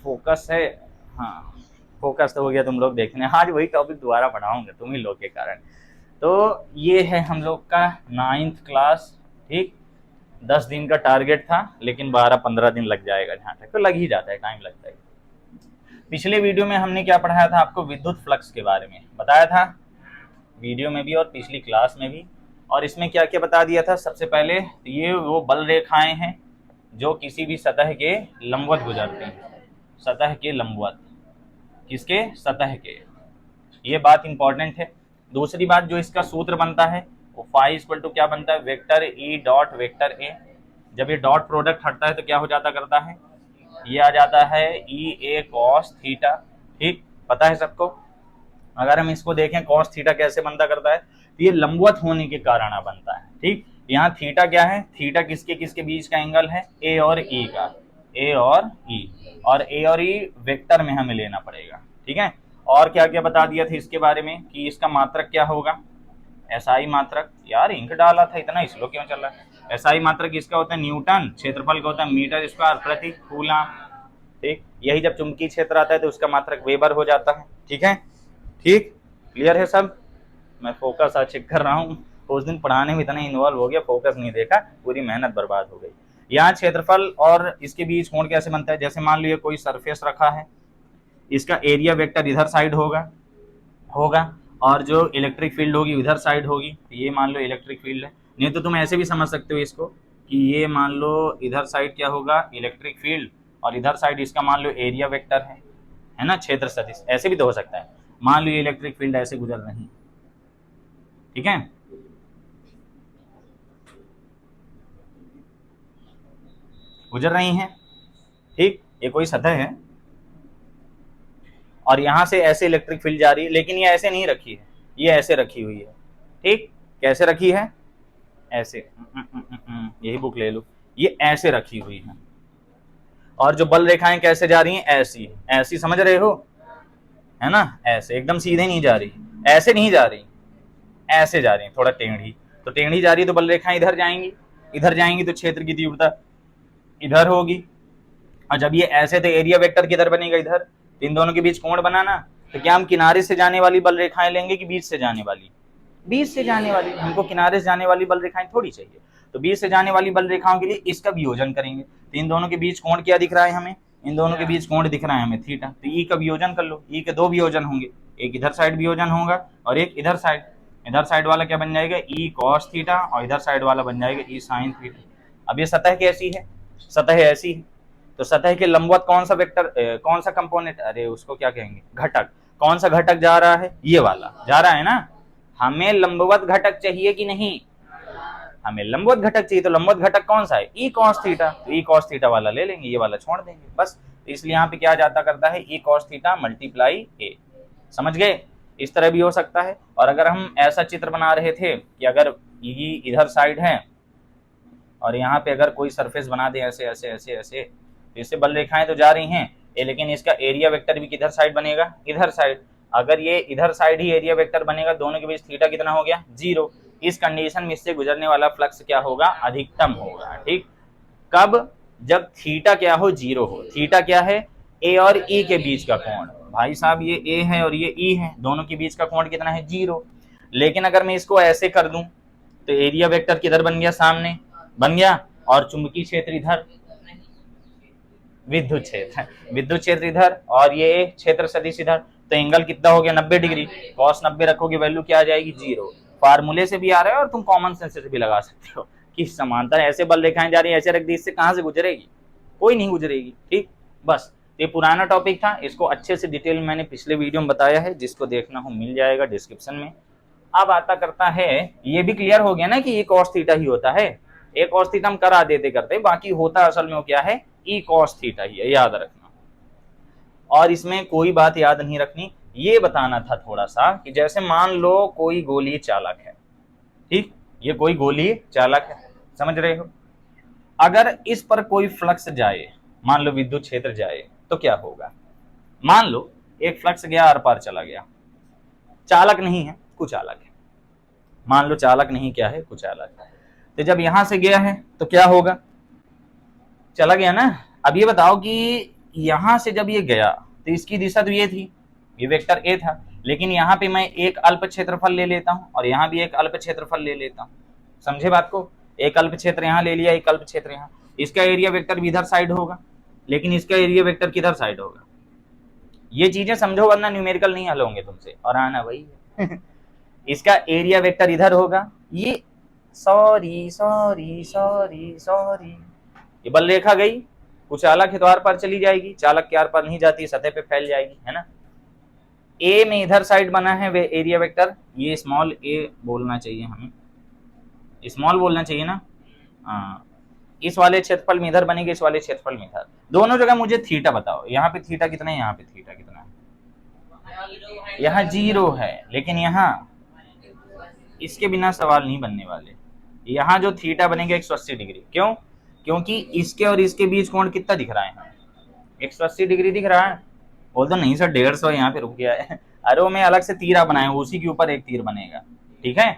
Focus है। हाँ, focus तो हो गया, तुम लोग देखने आज वही टॉपिक दोबारा पढ़ाऊंगे तुम ही लोग के कारण। तो ये है हम लोग का 9th क्लास। ठीक, 10 दिन का टारगेट था, लेकिन 12-15 दिन लग जाएगा, जहाँ तक तो लग ही जाता है, टाइम लगता है। पिछले वीडियो में हमने क्या पढ़ाया था, आपको विद्युत फ्लक्स के बारे में बताया था, वीडियो में भी और पिछली क्लास में भी। और इसमें क्या क्या बता दिया था, सबसे पहले ये वो बल रेखाएं हैं जो किसी भी सतह के लंबवत गुजरती हैं, सतह के लंबवत, किसके, सतह के, ये बात इंपॉर्टेंट है। दूसरी बात, जो इसका सूत्र बनता है वो फाई इक्वल टू क्या बनता है, vector E dot vector A. जब ये डॉट प्रोडक्ट हटता है तो क्या हो जाता करता है, ये आ जाता है ई ए कॉस थीटा। ठीक, पता है सबको। अगर हम इसको देखें कॉस थीटा कैसे बनता करता है, तो ये लंबवत होने के कारण बनता है। ठीक, यहाँ थीटा क्या है, थीटा किसके किसके बीच का एंगल है, ए और ई का, ए और ई, और ए और ई वेक्टर में हमें लेना पड़ेगा। ठीक है, और क्या क्या बता दिया था इसके बारे में कि इसका मात्रक क्या होगा, एसआई मात्रक। यार इंक डाला था, इतना स्लो क्यों चल रहा है। एसआई मात्रक किसका होता है, न्यूटन, क्षेत्रफल का होता है मीटर स्क्वायर प्रति कूलम। ठीक, यही जब चुंबकीय क्षेत्र आता है तो उसका मात्रक वेबर हो जाता है। ठीक है, ठीक, क्लियर है सब। मैं फोकस आज चेक कर रहा हूँ, उस दिन पढ़ाने में इतना इन्वॉल्व हो गया, फोकस नहीं देखा, पूरी मेहनत बर्बाद हो गई। यहाँ क्षेत्रफल और इसके बीच कोण कैसे बनता है, जैसे मान लो ये कोई सरफेस रखा है, इसका एरिया वेक्टर इधर साइड होगा होगा और जो इलेक्ट्रिक फील्ड होगी इधर साइड होगी। ये मान लो इलेक्ट्रिक फील्ड है, नहीं तो तुम ऐसे भी समझ सकते हो इसको कि ये मान लो इधर साइड क्या होगा, इलेक्ट्रिक फील्ड, और इधर साइड इसका मान लो एरिया वेक्टर है ना, क्षेत्र सदिश। ऐसे भी तो हो सकता है, मान लो ये इलेक्ट्रिक फील्ड ऐसे गुजर रही, ठीक है, गुजर रही हैं। ठीक, ये कोई सतह है और यहां से ऐसे इलेक्ट्रिक फील्ड जा रही है, लेकिन ये ऐसे नहीं रखी है, ये ऐसे रखी हुई है। ठीक, कैसे रखी है, ऐसे, यही बुक ले लो, ये ऐसे रखी हुई है। और जो बल रेखाएं कैसे जा रही हैं, ऐसी ऐसी, समझ रहे हो, है ना, ऐसे एकदम सीधे नहीं जा रही, ऐसे नहीं जा रही, ऐसे जा रही है, थोड़ा टेढ़ी। तो टेढ़ी जा रही है तो बल रेखाएं इधर जाएंगी, इधर जाएंगी तो क्षेत्र की तीव्रता इधर होगी। और जब ये ऐसे तो एरिया वेक्टर किधर बनेगा, इधर। इन दोनों के बीच कोण बनाना, तो क्या हम किनारे से जाने वाली बल रेखाएं लेंगे कि बीच से जाने वाली, बीच से जाने वाली। हमको किनारे से जाने वाली बल रेखाएं थोड़ी चाहिए, तो बीच से जाने वाली बल रेखाओं के लिए इसका वियोजन करेंगे। तो इन दोनों के बीच कोण क्या दिख रहा है हमें, इन दोनों के बीच कोण दिख रहा है हमें थीटा। तो ई का वियोजन कर लो, ई के दो वियोजन होंगे, एक इधर साइड वियोजन होगा और एक इधर साइड। इधर साइड वाला क्या बन जाएगा, ई कॉस थीटा, और इधर साइड वाला बन जाएगा ई साइन थीटा। अब ये सतह कैसी है, सतह ऐसी है, तो सतह के लंबवत कौन सा वेक्टर, कौन सा कंपोनेंट, अरे उसको क्या कहेंगे, घटक, कौन सा घटक जा रहा है, ये वाला जा रहा है ना। हमें लंबवत घटक चाहिए कि नहीं, हमें लंबवत घटक चाहिए, तो लंबवत घटक कौन सा है, ई कॉस थीटा। तो ई कॉस थीटा वाला ले लेंगे, ये वाला छोड़ देंगे बस। तो इसलिए यहाँ पे क्या जाता करता है, ई कॉस थीटा मल्टीप्लाई ए। समझ गए, इस तरह भी हो सकता है। और अगर हम ऐसा चित्र बना रहे थे कि अगर ई इधर साइड है और यहाँ पे अगर कोई सरफेस बना दे ऐसे ऐसे ऐसे ऐसे, तो इससे बल रेखाएं तो जा रही हैं, लेकिन इसका एरिया वेक्टर भी किधर साइड बनेगा, इधर साइड। अगर ये इधर साइड ही एरिया वेक्टर बनेगा, दोनों के बीच थीटा कितना हो गया, 0। इस कंडीशन में इससे गुजरने वाला फ्लक्स क्या होगा, अधिकतम होगा। ठीक, कब, जब थीटा क्या हो, 0 हो। थीटा क्या है, ए और ई के बीच का कोण। भाई साहब ये ए है और ये ई है, दोनों के बीच का कोण कितना है, 0। लेकिन अगर मैं इसको ऐसे कर दूं तो एरिया वेक्टर किधर बन गया, सामने बन गया, और चुंबकीय क्षेत्र इधर, विद्युत क्षेत्र इधर, और ये क्षेत्र सदिश इधर। तो एंगल कितना हो गया, 90 डिग्री। कॉस 90 रखोगे, वैल्यू क्या आ जाएगी, 0। फार्मूले से भी आ रहा है और तुम कॉमन सेंस से भी लगा सकते हो कि समांतर ऐसे बल रेखाएं जा रही है, ऐसे रख दी, इससे कहां से गुजरेगी, कोई नहीं गुजरेगी। ठीक, बस ये पुराना टॉपिक था, इसको अच्छे से डिटेल मैंने पिछले वीडियो में बताया है, जिसको देखना हो मिल जाएगा डिस्क्रिप्शन में। अब आता करता है, ये भी क्लियर हो गया ना कि ये कॉस थीटा ही होता है, एक कॉस थीटा हम करा देते करते, बाकी होता असल में वो क्या है, ई कॉस थीटा ही है, याद रखना। और इसमें कोई बात याद नहीं रखनी, ये बताना था थोड़ा सा कि जैसे मान लो कोई गोलीय चालक है, ठीक, ये कोई गोलीय चालक है, समझ रहे हो। अगर इस पर कोई फ्लक्स जाए, मान लो विद्युत क्षेत्र जाए, तो क्या होगा, मान लो एक फ्लक्स गया, आर पार चला गया, चालक नहीं है, कुचालक है, मान लो चालक नहीं क्या है, कुचालक है। तो जब यहां से गया है तो क्या होगा, चला गया ना। अब ये बताओ कि यहां से जब ये गया तो इसकी दिशा तो ये थी, ये वेक्टर ए था, लेकिन यहाँ पे मैं एक अल्प क्षेत्रफल ले लेता हूँ और यहाँ भी एक अल्प क्षेत्रफल ले लेता हूँ। समझे बात को? एक अल्प क्षेत्र यहाँ ले लिया, एक अल्प क्षेत्र यहाँ, इसका एरिया वेक्टर भी इधर साइड होगा, लेकिन इसका एरिया वेक्टर किधर साइड होगा। ये चीजें समझो वरना न्यूमेरिकल नहीं हल होंगे तुमसे। और आना भाई इसका एरिया वेक्टर इधर होगा, ये सॉरी सॉरी सॉरी सॉरी, ये बल रेखा गई, कुछ चालक के द्वार पर चली जाएगी, चालक के आर पर नहीं जाती, सतह पे फैल जाएगी, है ना। ए में इधर साइड बना है वे एरिया वेक्टर, ये स्मॉल ए बोलना चाहिए हमें, स्मॉल बोलना चाहिए ना। हाँ, इस वाले क्षेत्रफल में इधर बनेगी, इस वाले क्षेत्रफल में इधर। दोनों जगह मुझे थीटा बताओ, यहाँ पे थीटा कितना है, यहाँ पे थीटा कितना है। यहाँ 0 है, लेकिन यहाँ इसके बिना सवाल नहीं बनने वाले। यहाँ जो थीटा बनेगा 180 डिग्री, क्यों? क्योंकि इसके और इसके बीच कोण कितना दिख रहा है, 180 डिग्री दिख रहा है। बोल तो नहीं सर 150 यहाँ पे रुक गया है। अरे वो मैं अलग से तीर बनाया, उसी के ऊपर एक तीर बनेगा, ठीक है,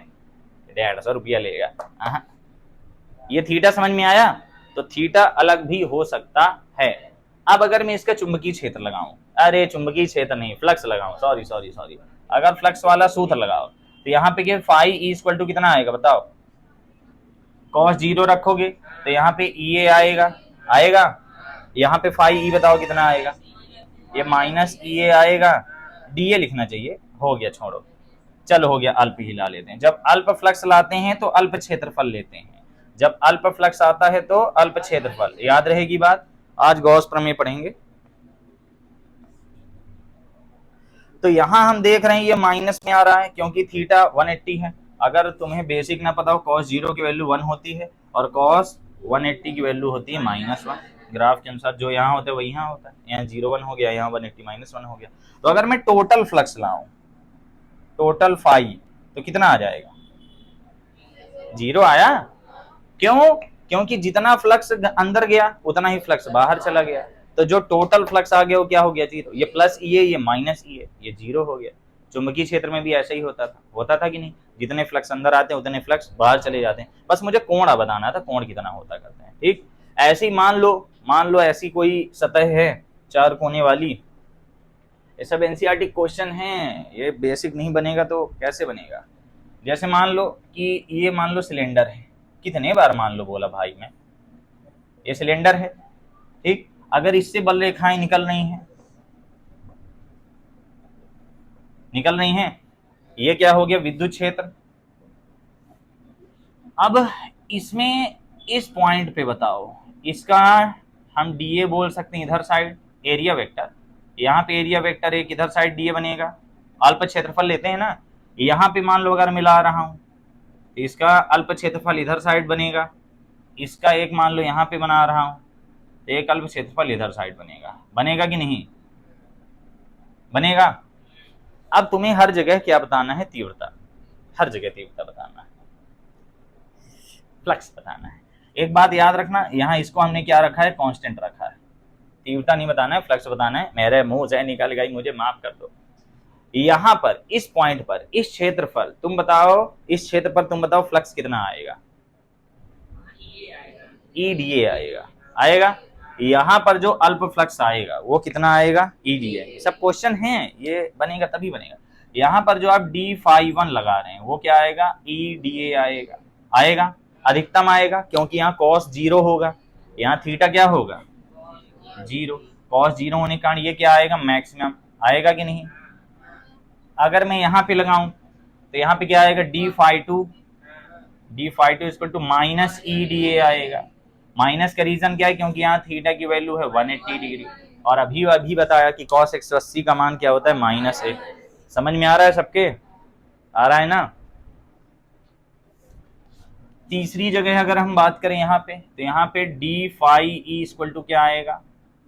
150 रुपया लेगा। ये थीटा समझ में आया? तो थीटा अलग भी हो सकता है। अब अगर मैं इसका चुंबकीय क्षेत्र लगाऊं, अरे चुंबकीय क्षेत्र नहीं, फ्लक्स लगाऊं, सॉरी सॉरी सॉरी, अगर फ्लक्स वाला सूत्र लगाओ तो यहाँ पे फाई ई इक्वल टू कितना आएगा बताओ। cos 0 रखोगे तो यहाँ पे ई आएगा, आएगा। यहाँ पे फाई ई बताओ कितना आएगा, ये माइनस ई आएगा, डी ए लिखना चाहिए, हो गया, छोड़ो, चलो हो गया, अल्प ही ला लेते हैं। जब अल्प फ्लक्स लाते हैं तो अल्प क्षेत्रफल लेते हैं, जब अल्प फ्लक्स आता है तो अल्प क्षेत्रफल, याद रहेगी बात। आज गॉस प्रमेय पढ़ेंगे। तो यहां हम देख रहे हैं ये माइनस में आ रहा है क्योंकि थीटा 180 है। अगर तुम्हें बेसिक ना पता हो, cos 0 की वैल्यू 1 होती है और cos 180 की वैल्यू होती है -1। ग्राफ के अनुसार जो यहाँ होता है वही यहाँ होता है, यहाँ 0 1 हो गया, यहाँ 180 -1 हो गया। तो अगर मैं टोटल फ्लक्स लाऊं, टोटल फाई, तो कितना आ जाएगा, 0 आया। क्यों? क्योंकि जितना फ्लक्स अंदर गया उतना ही फ्लक्स बाहर चला गया, तो जो टोटल फ्लक्स आ गया वो क्या हो गया, 0। ये प्लस ये माइनस ये 0 हो गया। चुंबकीय क्षेत्र में भी ऐसा ही होता था कि नहीं, जितने फ्लक्स अंदर आते हैं उतने फ्लक्स बाहर चले जाते हैं। बस मुझे कोण बताना था, कोण कितना होता करते हैं, ठीक। ऐसे ही मान लो ऐसी कोई सतह है 4 कोने वाली, ये सब एनसीईआरटी क्वेश्चन हैं, ये बेसिक नहीं बनेगा तो कैसे बनेगा। जैसे मान लो कि ये मान लो सिलेंडर है, कितने बार मान लो बोला भाई मैं, ये सिलेंडर है, ठीक। अगर इससे बल रेखाएं निकल रही हैं, ये क्या हो गया, विद्युत क्षेत्र। अब इसमें इस पॉइंट पे बताओ, इसका हम डीए बोल सकते हैं, इधर साइड एरिया वेक्टर, यहाँ पे एरिया वेक्टर एक, इधर साइड डीए बनेगा, अल्प क्षेत्रफल लेते हैं ना। यहाँ पे मान लो अगर मिला रहा हूं तो इसका अल्प क्षेत्रफल इधर साइड बनेगा, इसका एक मान लो यहाँ पे बना रहा हूं तो एक अल्प क्षेत्रफल इधर साइड बनेगा कि नहीं बनेगा। अब तुम्हें हर जगह क्या बताना है, तीव्रता, हर जगह तीव्रता बताना है, फ्लक्स बताना है। एक बात याद रखना, यहाँ इसको हमने क्या रखा है, कांस्टेंट रखा है, तीव्रता नहीं बताना है, फ्लक्स बताना है। मेरे मुंह से निकल गई, मुझे माफ कर दो। यहाँ पर इस पॉइंट पर इस क्षेत्रफल तुम बताओ, इस क्षेत्र पर तुम बताओ फ्लक्स कितना आएगा, ईडीए आएगा। यहाँ पर जो अल्प फ्लक्स आएगा वो कितना आएगा, ईडीए। सब क्वेश्चन हैं, ये बनेगा तभी बनेगा। यहाँ पर जो आप d∅1 लगा रहे हैं वो क्या आएगा, ईडीए आएगा, अधिकतम आएगा क्योंकि यहाँ cos 0 होगा, यहाँ थीटा क्या होगा 0, cos 0 होने के कारण ये क्या आएगा, मैक्सिमम आएगा कि नहीं। अगर मैं यहाँ पे लगाऊं तो यहाँ पे क्या आएगा, d∅2 equal to minus E D A आएगा। माइनस का रीजन क्या है, क्योंकि यहाँ थीटा की वैल्यू है 180 डिग्री, और अभी बताया कि cos 180 का मान क्या होता है, -1। समझ में आ रहा है सबके, आ रहा है ना। तीसरी जगह अगर हम बात करें यहाँ पे, तो यहाँ पे d∅e इक्वल टू क्या आएगा,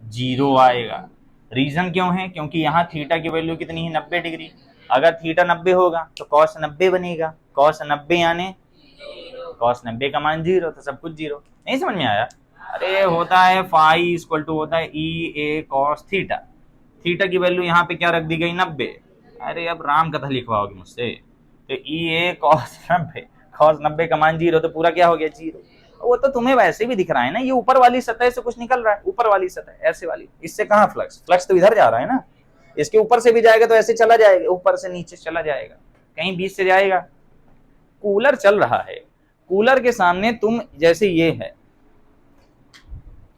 0 आएगा। रीजन क्यों है, क्योंकि यहाँ थीटा की वैल्यू कितनी है, 90 डिग्री। अगर थीटा 90 होगा तो cos 90 बनेगा, cos 90 यानी cos 90 का मान 0, तो सब कुछ 0। नहीं समझ में आया। अरे होता है फाई इक्वल टू होता है E A cos theta, theta की वैल्यू यहाँ पे क्या रख दी गई, 90। अरे अब राम कथा लिखवाओगे मुझसे, तो E A cos 90, cos 90 का मान 0, तो पूरा क्या हो गया 0। वो तो तुम्हें वैसे भी दिख रहा है ना, ये ऊपर वाली सतह से कुछ निकल रहा है, ऊपर वाली सतह ऐसे वाली, इससे कहाँ फ्लक्स, फ्लक्स तो इधर जा रहा है ना, इसके ऊपर से भी जाएगा तो ऐसे चला जाएगा, ऊपर से नीचे चला जाएगा, कहीं बीच से जाएगा। कूलर चल रहा है, कूलर के सामने तुम जैसे ये है,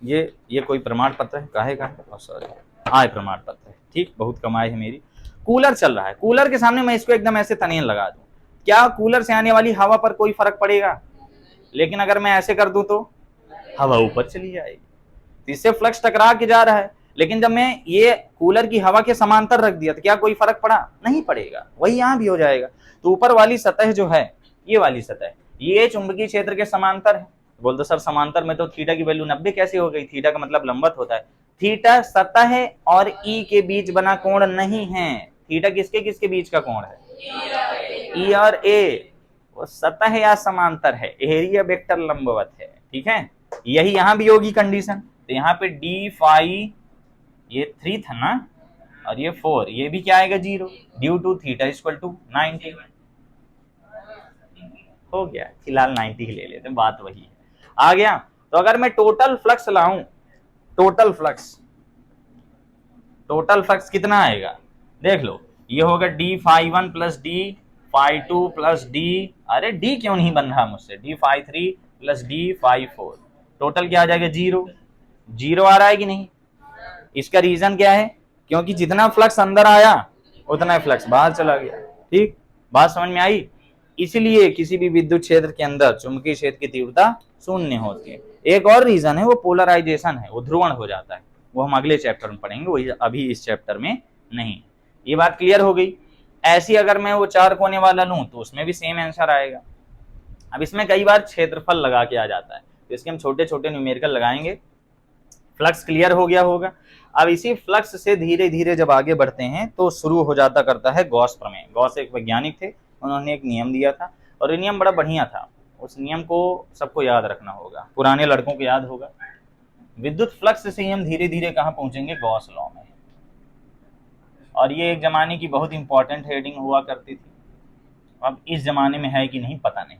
ये कोई प्रमाण पत्र है, काहे का है, सॉरी आय प्रमाण पत्र है, ठीक, बहुत कमाई है मेरी। कूलर चल रहा है, कूलर के सामने मैं इसको एकदम ऐसे तनेन लगा दूं, क्या कूलर से आने वाली हवा पर कोई फर्क पड़ेगा? लेकिन अगर मैं ऐसे कर दूं तो हवा ऊपर चली जाएगी, इससे फ्लक्स टकरा के जा रहा है। लेकिन जब मैं ये कूलर की हवा के समांतर रख दिया तो क्या कोई फर्क पड़ा? नहीं पड़ेगा, वही यहां भी हो जाएगा। तो ऊपर वाली सतह जो है, ये वाली सतह, ये चुंबकीय क्षेत्र के समांतर है। बोल दो सर समांतर में तो थीटा की वैल्यू 90 कैसे हो गई? थीटा का मतलब लंबवत होता है। थीटा सतह और ई के बीच बना कोण नहीं है, थीटा किसके किसके बीच का कोण है? ई और ए, वो सतह या समांतर है, एरिया वेक्टर लंबवत है, ठीक है। यही यहां भी होगी कंडीशन। तो यहाँ पे डी फाई, ये 3 था ना, और ये 4, ये भी क्या आएगा 0, due to theta equal to 90। हो गया, फिलहाल 90 ले लेते हैं, बात वही है, आ गया। तो अगर मैं टोटल फ्लक्स लाऊं, टोटल फ्लक्स कितना आएगा? देख लो, ये होगा d phi 1 plus d phi 2 plus d, अरे डी क्यों नहीं बन रहा मुझसे, d phi 3 plus d phi 4, total क्या आ जाएगा? 0 आ रहा है कि नहीं? इसका रीजन क्या है? क्योंकि जितना फ्लक्स अंदर आया उतना फ्लक्स बाहर चला गया, ठीक, बात समझ में आई। इसलिए किसी भी विद्युत क्षेत्र के अंदर चुंबकीय क्षेत्र की तीव्रता शून्य होती है। एक और रीजन है, वो पोलराइजेशन है, वो ध्रुवण हो जाता है, वो हम अगले चैप्टर में पढ़ेंगे, वही अभी इस चैप्टर में नहीं। ये बात क्लियर हो गई। ऐसी अगर मैं वो 4 कोने वाला लूं तो उसमें भी सेम आंसर आएगा। अब इसमें कई बार क्षेत्रफल लगा के आ जाता है, तो इसके हम छोटे छोटे न्यूमेरिकल लगाएंगे। फ्लक्स क्लियर हो गया होगा। अब इसी फ्लक्स से धीरे धीरे जब आगे बढ़ते हैं तो शुरू हो जाता करता है गॉस प्रमेय। गॉस एक वैज्ञानिक थे, उन्होंने एक नियम दिया था और ये नियम बड़ा बढ़िया था। उस नियम को सबको याद रखना होगा, पुराने लड़कों को याद होगा। विद्युत फ्लक्स से हम धीरे धीरे कहाँ पहुंचेंगे? गॉस लॉ में। और ये एक जमाने की बहुत इंपॉर्टेंट हेडिंग हुआ करती थी। अब इस जमाने में है कि नहीं पता नहीं।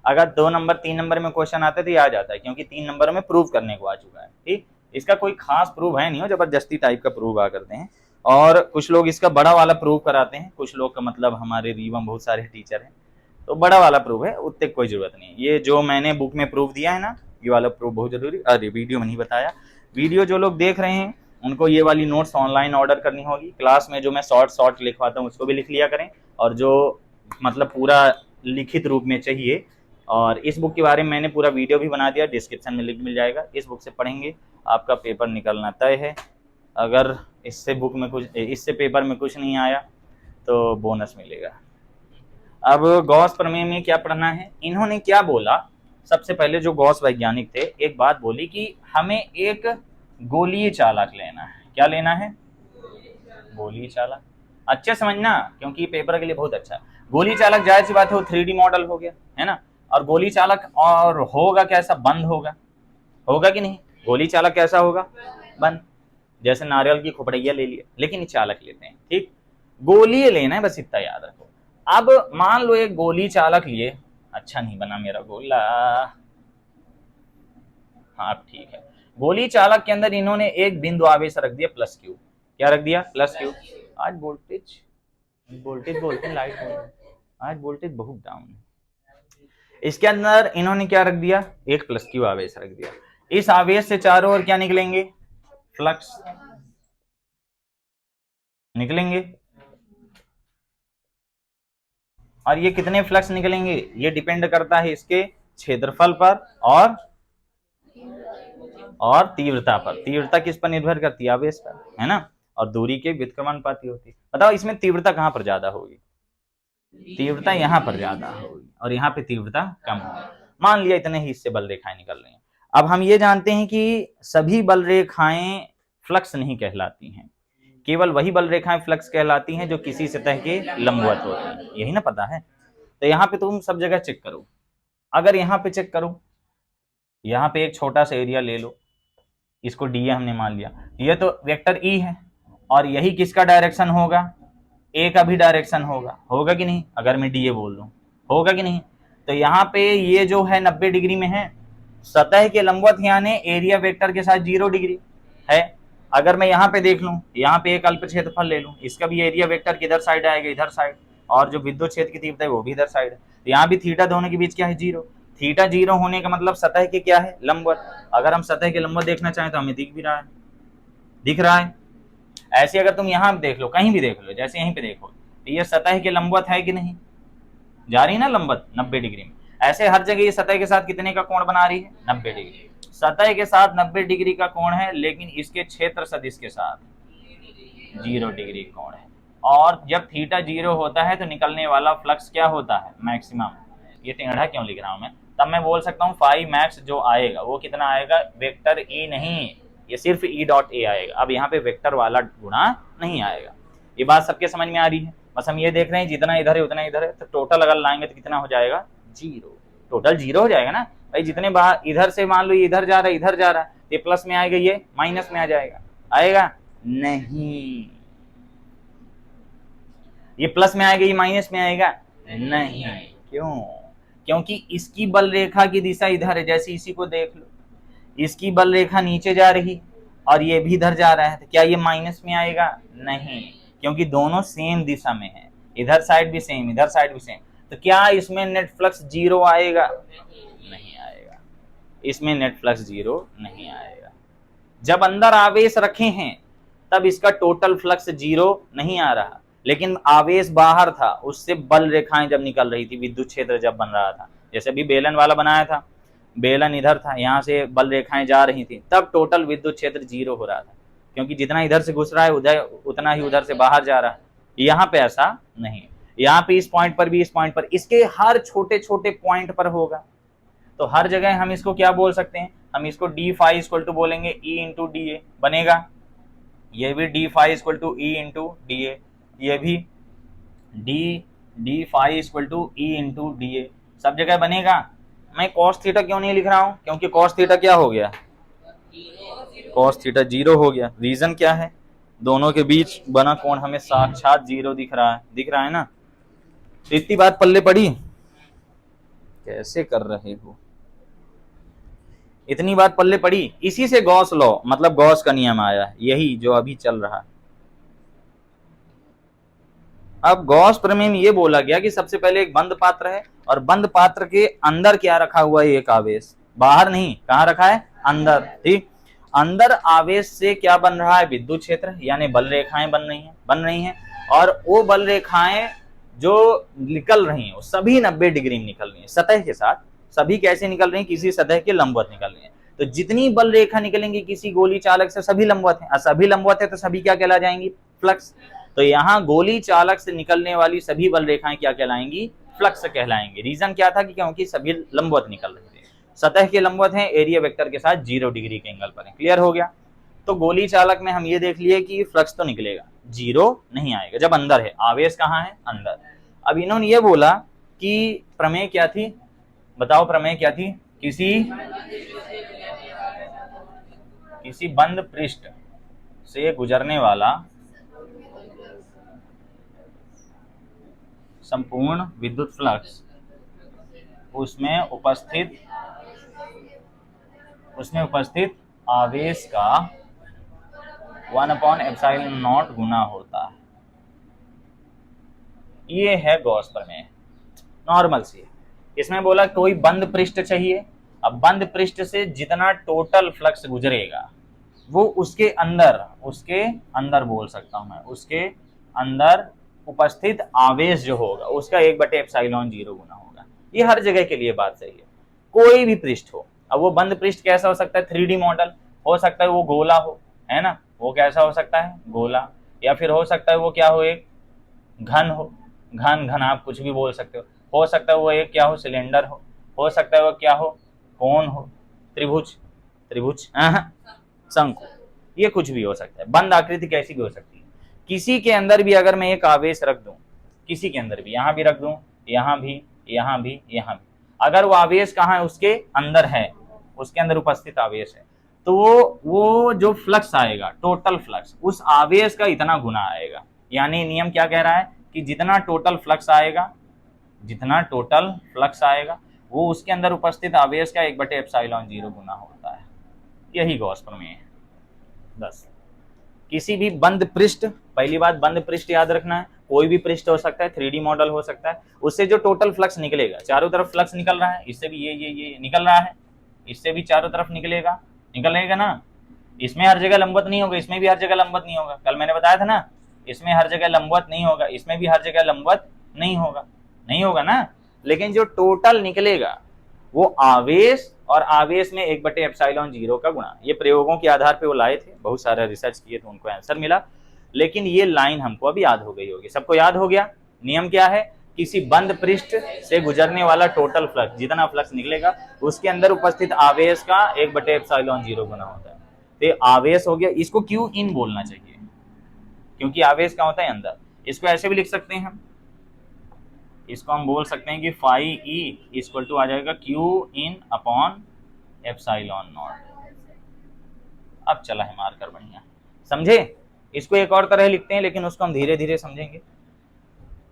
अगर 2 नंबर 3 नंबर में क्वेश्चन आते तो आ जाता है, क्योंकि 3 नंबर में प्रूव करने को आ चुका है, ठीक। इसका कोई खास प्रूव है नहीं हो, जबरदस्ती टाइप का प्रूव आ करते हैं। और कुछ लोग इसका बड़ा वाला प्रूव कराते हैं, कुछ लोग का मतलब हमारे रीवा में बहुत सारे टीचर हैं तो बड़ा वाला प्रूव है, उतने कोई जरूरत नहीं। ये जो मैंने बुक में प्रूफ दिया है ना, ये वाला प्रूफ बहुत जरूरी। अरे वीडियो में नहीं बताया, वीडियो जो लोग देख रहे हैं उनको ये वाली नोट्स ऑनलाइन ऑर्डर करनी होगी। क्लास में जो मैं शॉर्ट लिखवाता हूँ उसको भी लिख लिया करें, और जो मतलब पूरा लिखित रूप में चाहिए। और इस बुक के बारे में मैंने पूरा वीडियो भी बना दिया, डिस्क्रिप्शन में लिंक मिल जाएगा। इस बुक से पढ़ेंगे आपका पेपर निकलना तय है। अगर इससे पेपर में कुछ नहीं आया तो बोनस मिलेगा। अब गॉस प्रमेय में क्या पढ़ना है? इन्होंने क्या बोला, सबसे पहले जो गॉस वैज्ञानिक थे एक बात बोली कि हमें एक गोलीय चालक लेना है। क्या लेना है? गोलीय चालक। अच्छा समझना, क्योंकि पेपर के लिए बहुत अच्छा। गोली चालक जाहिर सी बात है वो 3D मॉडल हो गया है ना। और गोली चालक और होगा कैसा? बंद होगा कि नहीं? गोली चालक कैसा होगा? बंद। जैसे नारियल की खोपड़िया ले लिया, लेकिन ये चालक लेते हैं, ठीक। गोलीय लेना है, बस इतना याद रखो। अब मान लो एक गोली चालक लिए, अच्छा नहीं बना मेरा गोला, हाँ ठीक है। गोली चालक के अंदर इन्होंने एक बिंदु आवेश रख दिया +Q। क्या रख दिया? +Q। आज वोल्टेज बोलते हैं, लाइट बोलते हैं, आज वोल्टेज बहुत डाउन है। इसके अंदर इन्होंने क्या रख दिया? एक +Q आवेश रख दिया। इस आवेश से चारों ओर क्या निकलेंगे? फ्लक्स निकलेंगे। और ये कितने फ्लक्स निकलेंगे? ये डिपेंड करता है इसके क्षेत्रफल पर और तीव्रता पर। तीव्रता किस पर निर्भर करती है? आवेश पर, है ना। और दूरी के व्युत्क्रमानुपाती होती है। बताओ इसमें तीव्रता कहां पर ज्यादा होगी? तीव्रता यहां पर ज्यादा होगी और यहाँ पे तीव्रता कम होगी। मान लिया इतने ही इससे बल रेखाएं निकल रही हैं। अब हम ये जानते हैं कि सभी बल रेखाएं फ्लक्स नहीं कहलाती हैं, केवल वही बल रेखाएं फ्लक्स कहलाती हैं जो किसी सतह के लंबवत होती हैं, यही ना पता है। तो यहाँ पे तुम सब जगह चेक करो। अगर यहाँ पे चेक करो, यहाँ पे एक छोटा सा एरिया ले लो, इसको डी हमने मान लिया, ये तो वेक्टर ई है और यही किसका डायरेक्शन होगा? ए का भी डायरेक्शन होगा कि नहीं? अगर मैं डी बोल दूं, होगा कि नहीं? तो यहाँ पे ये जो है 90 डिग्री में है, सतह के लंबवत यानी एरिया वेक्टर के साथ 0 डिग्री है। अगर मैं यहाँ पे देख लूं, यहाँ पे एक अल्प क्षेत्रफल ले लूं, इसका भी एरिया वेक्टर किधर साइड आएगा, इधर साइड, और जो विद्युत क्षेत्र की तीव्रता है वो भी इधर साइड है। तो यहाँ भी थीटा दोनों के बीच क्या है, 0। थीटा 0 होने का मतलब सतह के क्या है, लंबवत। अगर हम सतह के लंबवत देखना चाहें तो हमें दिख भी रहा है, दिख रहा है। ऐसे अगर तुम यहाँ देख लो, कहीं भी देख लो, जैसे यहीं पे देखो, तो ये सतह के लंबवत है कि नहीं, जा रही है ना लंबवत 90 डिग्री में। ऐसे हर जगह ये सतह के साथ कितने का कोण बना रही है, 90 डिग्री। सतह के साथ 90 डिग्री का कोण है, लेकिन इसके क्षेत्र सदिश के साथ 0 डिग्री कोण है। और जब थीटा 0 होता है तो निकलने वाला फ्लक्स क्या होता है, मैक्सिमम। ये टेढ़ा क्यों लिख रहा हूं मैं, तब मैं बोल सकता हूँ फाई मैक्स जो आएगा वो कितना आएगा, वेक्टर ई नहीं, ये सिर्फ ई डॉट ए आएगा। अब यहाँ पे वेक्टर वाला गुणा नहीं आएगा। ये बात सबके समझ में आ रही है। बस हम ये देख रहे हैं जितना इधर है उतना इधर है, तो टोटल अगर लाएंगे तो कितना हो जाएगा, 0। टोटल 0 हो जाएगा ना भाई, जितने बाहर इधर से मान लो ये इधर जा रहा है, इधर जा रहा है, ये प्लस में आएगा, ये माइनस में आ जाएगा, आएगा नहीं। ये प्लस में आएगा, ये माइनस में आएगा नहीं। क्यों, क्योंकि इसकी बल रेखा की दिशा इधर है। जैसे इसी को देख लो, इसकी बल रेखा नीचे जा रही और ये भी इधर जा रहा है, तो क्या ये माइनस में आएगा, नहीं, क्योंकि दोनों सेम दिशा में है, इधर साइड भी सेम, इधर साइड भी सेम। तो क्या इसमें नेट फ्लक्स 0 आएगा, नहीं आएगा, इसमें नेट फ्लक्स 0 नहीं आएगा। जब अंदर आवेश रखे हैं तब इसका टोटल फ्लक्स 0 नहीं आ रहा, लेकिन आवेश बाहर था, उससे बल रेखाएं जब निकल रही थी, विद्युत क्षेत्र जब बन रहा था, जैसे अभी बेलन वाला बनाया था, बेलन इधर था, यहाँ से बल रेखाएं जा रही थी, तब टोटल विद्युत क्षेत्र 0 हो रहा था, क्योंकि जितना इधर से घुस रहा है उधर उतना ही उधर से बाहर जा रहा है। यहाँ पे ऐसा नहीं, यहाँ पे इस पॉइंट पर भी, इस पॉइंट पर, इसके हर छोटे छोटे पॉइंट पर होगा। तो हर जगह हम इसको क्या बोल सकते हैं, हम इसको डी फाई इक्वल टू बोलेंगे ई इंटू डी ए बनेगा। ये भी d phi equal to E into d A, ये भी d phi equal to E into d A, सब जगह बनेगा। मैं कॉस थीटा क्यों नहीं लिख रहा हूं, क्योंकि कॉस थीटा क्या हो गया, कॉस थीटा 0 हो गया। रीजन क्या है, दोनों के बीच बना कोण हमें साक्षात 0 दिख रहा है, दिख रहा है ना। तो इतनी बात पल्ले पड़ी, कैसे कर रहे हो, इतनी बात पल्ले पड़ी। इसी से गॉस लॉ मतलब गॉस का नियम आया, यही जो अभी चल रहा है। अब गॉस प्रमेय में ये बोला गया कि सबसे पहले एक बंद पात्र है, और बंद पात्र के अंदर क्या रखा हुआ है, एक आवेश, बाहर नहीं, कहाँ रखा है, अंदर। ठीक, अंदर आवेश से क्या बन रहा है, विद्युत क्षेत्र, यानी बल रेखाएं बन रही हैं, और वो बल रेखाएं जो निकल रही हैं वो सभी 90 डिग्री में निकल रही हैं सतह के साथ। सभी कैसे निकल रही हैं, किसी सतह के लंबवत निकल रही हैं। तो जितनी बल रेखा निकलेंगी किसी गोली चालक से, सभी लंबवत है, सभी लंबवत है तो सभी क्या कहला जाएंगी, फ्लक्स। तो यहाँ गोली चालक से निकलने वाली सभी बल रेखाएं क्या कहलाएंगी, फ्लक्स कहलाएंगी। रीजन क्या था कि क्योंकि सभी लंबवत निकल रहे थे, सतह के लंबवत हैं, एरिया वेक्टर के साथ 0 डिग्री के एंगल पर है। क्लियर हो गया। तो गोली चालक में हम ये देख लिए कि फ्लक्स तो निकलेगा, 0 नहीं आएगा जब अंदर है, आवेश कहाँ है, अंदर। अब इन्होंने ये बोला कि प्रमेय क्या थी, बताओ प्रमेय क्या थी, किसी बंद पृष्ठ से गुजरने वाला संपूर्ण विद्युत फ्लक्स उसमें उपस्थित आवेश का 1/ε0 गुना होता है। ये है गॉस प्रमेय, नॉर्मल सी। इसमें बोला कोई बंद पृष्ठ चाहिए। अब बंद पृष्ठ से जितना टोटल फ्लक्स गुजरेगा वो उसके अंदर बोल सकता हूं मैं, उसके अंदर उपस्थित आवेश जो होगा उसका 1/ε0 गुना होगा। ये हर जगह के लिए बात सही है, कोई भी पृष्ठ हो। अब वो बंद पृष्ठ कैसा हो सकता है, 3D मॉडल हो सकता है, वो गोला हो, है ना, वो कैसा हो सकता है, गोला। या फिर हो सकता है वो क्या हो, एक घन हो, घन आप कुछ भी बोल सकते हो सकता है वो एक क्या हो, सिलेंडर हो सकता है वो क्या हो, कोन हो, त्रिभुज शंकु, ये कुछ भी हो सकता है। बंद आकृति कैसी भी हो सकती है। किसी के अंदर भी अगर मैं एक आवेश रख दूं, किसी के अंदर भी, यहाँ भी रख दूं, यहाँ भी, अगर वो आवेश कहाँ है, उसके अंदर है, उसके अंदर उपस्थित आवेश है, तो वो जो फ्लक्स आएगा, टोटल फ्लक्स उस आवेश का इतना गुना आएगा। यानी नियम क्या कह रहा है कि जितना टोटल फ्लक्स आएगा जितना टोटल फ्लक्स आएगा वो उसके अंदर उपस्थित आवेश का 1/ε0 गुना होता है। यही गॉस प्रमेय है। 10 किसी भी बंद पृष्ठ, पहली बात बंद पृष्ठ याद रखना है, कोई भी पृष्ठ हो सकता है, 3D मॉडल हो सकता है, उससे जो टोटल फ्लक्स निकलेगा, चारों तरफ फ्लक्स निकल रहा है, इससे भी ये निकल रहा है, इससे भी चारों तरफ निकलेगा ना, इसमें हर जगह लंबवत नहीं होगा, इसमें भी हर जगह लंबवत नहीं होगा, कल मैंने बताया था ना, इसमें हर जगह लंबवत नहीं होगा, इसमें भी हर जगह लंबवत नहीं होगा ना, लेकिन जो टोटल निकलेगा वो आवेश और आवेश में 1/ε0 का गुणा। ये प्रयोगों के आधार पे वो लाए थे, बहुत सारा रिसर्च किए तो उनको आंसर मिला, लेकिन ये लाइन हमको अभी याद हो गई होगी। सबको याद हो गया? नियम क्या है? किसी बंद पृष्ठ से गुजरने वाला टोटल फ्लक्स, जितना फ्लक्स निकलेगा उसके अंदर उपस्थित आवेश का 1/ε0 गुना होता है। तो आवेश हो गया, इसको क्यू इन बोलना चाहिए क्योंकि आवेश का होता है अंदर। इसको ऐसे भी लिख सकते हैं हम, इसको हम बोल सकते हैं कि फाई ई इक्वल टू आ जाएगा Q in upon epsilon not. अब चला है मार्कर बढ़िया, समझे? इसको एक और तरह लिखते हैं लेकिन उसको हम धीरे धीरे समझेंगे।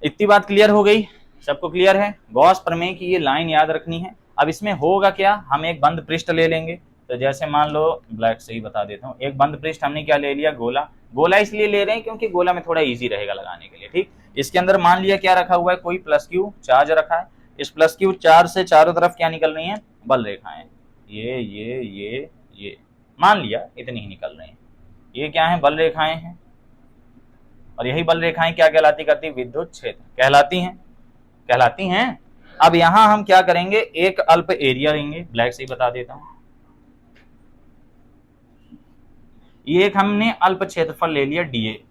इतनी बात क्लियर हो गई? सबको क्लियर है? गॉस प्रमेय की ये लाइन याद रखनी है। अब इसमें होगा क्या, हम एक बंद पृष्ठ ले लेंगे, तो जैसे मान लो ब्लैक से ही बता देता हूँ, एक बंद पृष्ठ हमने क्या ले लिया, गोला इसलिए ले रहे हैं क्योंकि गोला में थोड़ा इजी रहेगा लगाने के लिए, ठीक। इसके अंदर मान लिया क्या रखा हुआ है, कोई प्लस क्यू चार्ज रखा है, इस प्लस क्यू चार्ज से चारों तरफ क्या निकल रही है, बल रेखाएं, ये मान लिया इतनी ही निकल रही है, ये क्या है, बल रेखाएं हैं, और यही बल रेखाएं क्या कहलाती करती, विद्युत क्षेत्र कहलाती हैं। अब यहां हम क्या करेंगे, एक अल्प एरिया लेंगे, ब्लैक से ही बता देता हूं, ये एक हमने अल्प क्षेत्रफल ले लिया डीए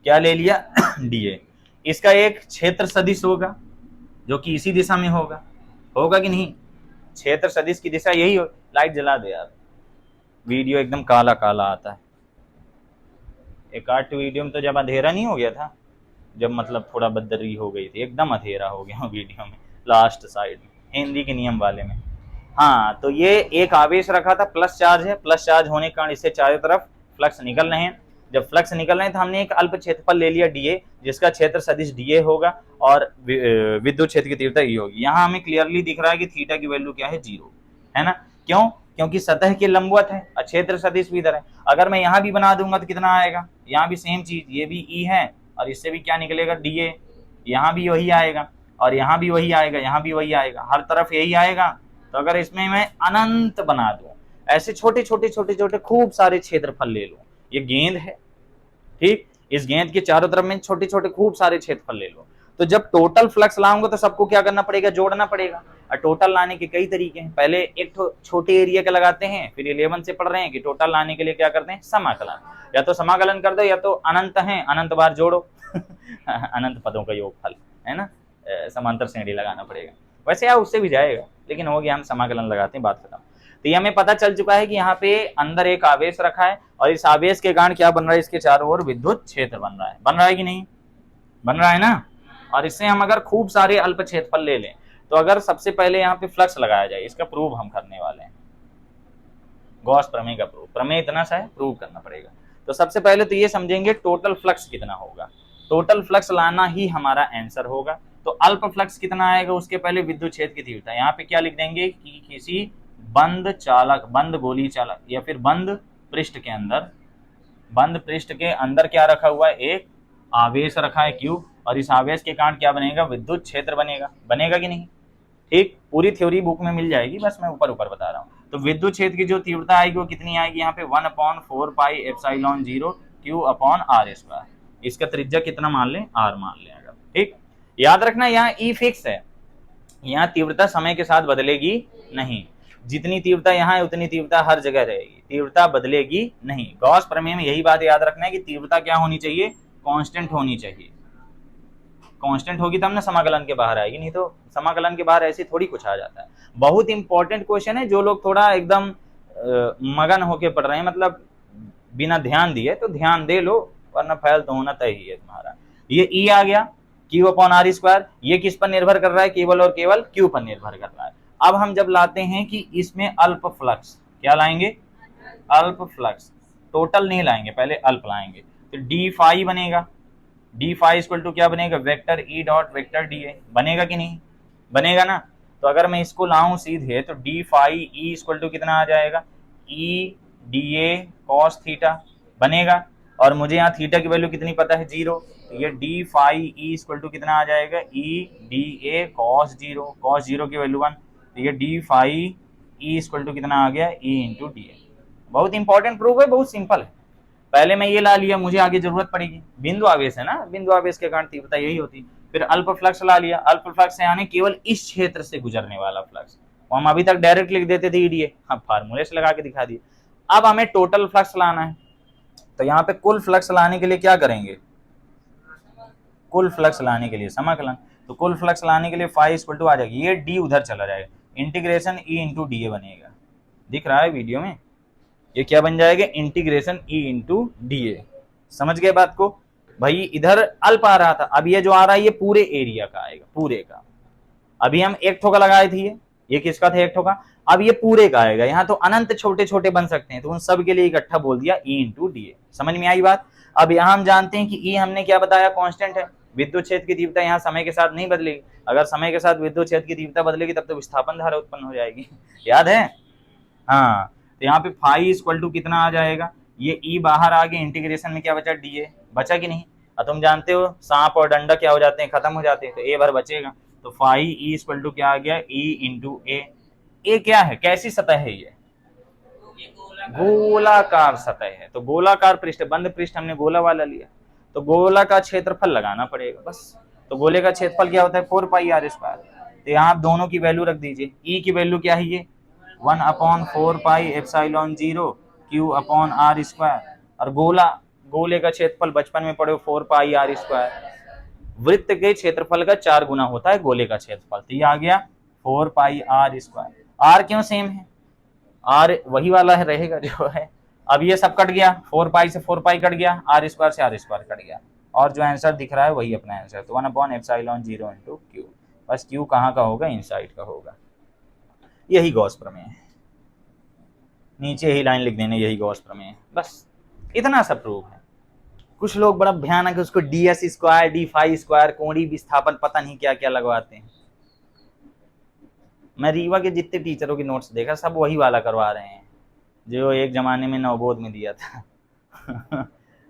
क्या ले लिया, डीए। इसका एक क्षेत्र सदिश होगा जो कि इसी दिशा में होगा कि नहीं, क्षेत्र सदिश की दिशा यही हो। लाइट जला दो यार, वीडियो एकदम काला काला आता है। एक आर्ट वीडियो में तो जब अंधेरा नहीं हो गया था, जब मतलब थोड़ा बदरी हो गई थी, एकदम अंधेरा हो गया वीडियो में लास्ट साइड में, हिंदी के नियम वाले में। हाँ, तो ये एक आवेश रखा था, प्लस चार्ज है, प्लस चार्ज होने के कारण इससे चारों तरफ फ्लक्स निकल रहे हैं। जब फ्लक्स निकल रहे हैं तो हमने एक अल्प क्षेत्रफल ले लिया डीए, जिसका क्षेत्र सदिश डीए होगा और विद्युत क्षेत्र की तीव्रता ई होगी। यहाँ हमें क्लियरली दिख रहा है कि थीटा की वैल्यू क्या है, 0 है ना। क्यों? क्योंकि सतह के लंबवत है और क्षेत्र सदिश भी इधर है। अगर मैं यहाँ भी बना दूंगा तो कितना आएगा, यहाँ भी सेम चीज, ये भी ई है और इससे भी क्या निकलेगा, डीए, यहाँ भी वही आएगा और यहाँ भी वही आएगा, यहाँ भी वही आएगा, हर तरफ यही आएगा। तो अगर इसमें मैं अनंत बना दूं, ऐसे छोटे छोटे खूब सारे क्षेत्रफल ले लूं, ये गेंद है, ठीक, इस गेंद के चारों तरफ में छोटे छोटे खूब सारे क्षेत्रफल ले लो, तो जब टोटल फ्लक्स लाऊंगा तो सबको क्या करना पड़ेगा, जोड़ना पड़ेगा। और टोटल लाने के कई तरीके हैं, पहले एक छोटे एरिया का लगाते हैं, फिर 11 से पढ़ रहे हैं कि टोटल लाने के लिए क्या करते हैं, समाकलन, या तो समाकलन कर दो या तो अनंत है, अनंत बार जोड़ो अनंत पदों का योगफल है ना, समांतर श्रेणी लगाना पड़ेगा, वैसे यार उससे भी जाएगा, लेकिन हो गया हम समाकलन लगाते हैं, बात खत्म। तो ये हमें पता चल चुका है कि यहाँ पे अंदर एक आवेश रखा है और इस आवेश के कारण क्या बन रहा है, इसके चारों ओर विद्युत क्षेत्र बन रहा है कि नहीं, बन रहा है ना। और इससे हम अगर खूब सारे अल्प क्षेत्रफल ले लें तो अगर सबसे पहले यहाँ पे फ्लक्स लगाया जाए, इसका प्रूव हम करने वाले हैं, गॉस प्रमेय का प्रूव, प्रमेय इतना सा है, प्रूव करना पड़ेगा। तो सबसे पहले तो ये समझेंगे टोटल फ्लक्स कितना होगा, टोटल फ्लक्स लाना ही हमारा आंसर होगा। तो अल्प फ्लक्स कितना आएगा, उसके पहले विद्युत क्षेत्र की तीव्रता, यहाँ पे क्या लिख देंगे कि किसी बंद चालक, बंद गोली चालक या फिर बंद पृष्ठ के अंदर क्या रखा हुआ है, एक आवेश रखा है Q, और इस आवेश के कारण क्या बनेगा, विद्युत क्षेत्र बनेगा कि नहीं, ठीक। पूरी थ्योरी बुक में मिल जाएगी, बस मैं ऊपर बता रहा हूँ। तो विद्युत क्षेत्र की जो तीव्रता आएगी वो कितनी आएगी, यहाँ पे 1/4πε0 Q/r²। इसका त्रिज्या कितना मान लें, r मान लें अगर, ठीक। याद रखना यहाँ E फिक्स है, यहाँ तीव्रता समय के साथ बदलेगी नहीं, जितनी तीव्रता यहाँ है उतनी तीव्रता हर जगह रहेगी, तीव्रता बदलेगी नहीं। गॉस प्रमेय में यही बात याद रखना है कि तीव्रता क्या होनी चाहिए, कांस्टेंट होनी चाहिए, कांस्टेंट होगी तब ना समाकलन के बाहर आएगी, नहीं तो समाकलन के बाहर ऐसे थोड़ी कुछ आ जाता है। बहुत इंपॉर्टेंट क्वेश्चन है, जो लोग थोड़ा एकदम मगन होके पढ़ रहे हैं, मतलब बिना ध्यान दिए, तो ध्यान दे लो वरना फैल तो होना तय ही है तुम्हारा। ये E आ गया Q/r², ये किस पर निर्भर कर रहा है, केवल और केवल Q पर निर्भर कर रहा है। अब हम जब लाते हैं कि इसमें अल्प फ्लक्स, क्या लाएंगे, अल्प फ्लक्स, टोटल नहीं लाएंगे, पहले अल्प लाएंगे, तो d फाई बनेगा, डी फाई इक्वल टू क्या बनेगा, vector E dot vector D A, बनेगा कि नहीं, बनेगा ना। तो अगर मैं इसको लाऊं सीधे तो d phi E equal to कितना आ जाएगा, E d A cos theta, बनेगा। और मुझे यहाँ थीटा की वैल्यू कितनी पता है, 0, तो ये d phi E equal to कितना आ जाएगा, E d A cos 0, cos 0 की वैल्यू 1, तो ये d phi E equal to कितना आ गया, ई इंटू डी ए। बहुत इंपॉर्टेंट प्रूफ है, बहुत सिंपल है। पहले मैं ये ला लिया, मुझे आगे जरूरत पड़ेगी, बिंदु आवेश है ना, बिंदु आवेश के कारण तीव्रता यही होती। फिर अल्प फ्लक्स ला लिया, अल्प फ्लक्स यानी केवल इस क्षेत्र से गुजरने वाला फ्लक्स, हम अभी तक डायरेक्ट लिख देते थे ईडीए, हम फार्मूले से लगा के दिखा दिए। अब हमें टोटल फ्लक्स लाना है, तो यहाँ पे कुल फ्लक्स लाने के लिए क्या करेंगे, कुल फ्लक्स लाने के लिए समाकलन, तो कुल फ्लक्स लाने के लिए फाई इक्वल टू आ जाएगी, ये डी उधर चला जाएगा, इंटीग्रेशन ई इंटू डी ए बनेगा, दिख रहा है वीडियो में, ये क्या बन जाएगा, इंटीग्रेशन ई इंटू डी ए। समझ गए बात को भाई, इधर अल्प आ रहा था, अब ये जो आ रहा है ये पूरे एरिया का आएगा, पूरे का। अभी हम एक ठोका लगाए थे, ये किसका था, एक ठोका, अब ये पूरे का आएगा। यहाँ तो अनंत छोटे छोटे बन सकते हैं, तो उन सब के लिए इकट्ठा बोल दिया ई इंटू डी ए। समझ में आई बात। अब यहाँ हम जानते हैं कि ई हमने क्या बताया, कांस्टेंट है, विद्युत क्षेत्र की तीव्रता यहाँ समय के साथ नहीं बदलेगी, अगर समय के साथ विद्युत क्षेत्र की तीव्रता बदलेगी तब तो विस्थापन धारा उत्पन्न हो जाएगी, याद है। हाँ, तो यहाँ पे फाई इक्वल टू कितना आ जाएगा, ये ई बाहर आ गया, इंटीग्रेशन में क्या बचा, डी ए बचा कि नहीं। अब तुम जानते हो सांप और डंडा क्या हो जाते हैं, खत्म हो जाते हैं, तो ए भर बचेगा, तो फाई ई इक्वल टू क्या आ गया, ई इंटू ए। ए क्या है, कैसी सतह है ये, गोलाकार सतह है, तो गोलाकार पृष्ठ, बंद पृष्ठ हमने गोला वाला लिया, तो गोला का क्षेत्रफल लगाना पड़ेगा बस। तो गोले का क्षेत्रफल क्या होता है, 4 पाई आर स्क्वायर। तो यहाँ आप दोनों की वैल्यू रख दीजिए, ई की वैल्यू क्या है, ये 1/4 pi epsilon 0 q upon r square, और गोले का क्षेत्रफल बचपन में पढ़े 4 पाई आर स्क्वायर, वृत्त के क्षेत्रफल का 4 गुना होता है गोले का क्षेत्रफल, तो ये आ गया 4 पाई आर स्क्वायर। आर क्यों सेम है, आर वही वाला है रहेगा जो है। अब ये सब कट गया, 4 पाई से 4 पाई कट गया, आर स्क्वायर से आर स्क्वायर कट गया, और जो आंसर दिख रहा है वही अपना आंसर, तो 1/एप्सिलॉन 0 इंटू क्यू। बस क्यू कहाँ का होगा, इनसाइड का होगा। यही गॉस प्रमेय है, नीचे ही लाइन लिख देने, यही गॉस प्रमेय है, बस इतना सब प्रूफ है। कुछ लोग बड़ा भयानक उसको d s square, d phi square, कोणीय विस्थापन, पता नहीं क्या क्या लगवाते हैं। मैं रीवा के जितने टीचरों के नोट्स देखा सब वही वाला करवा रहे हैं जो एक जमाने में नवबोध में दिया था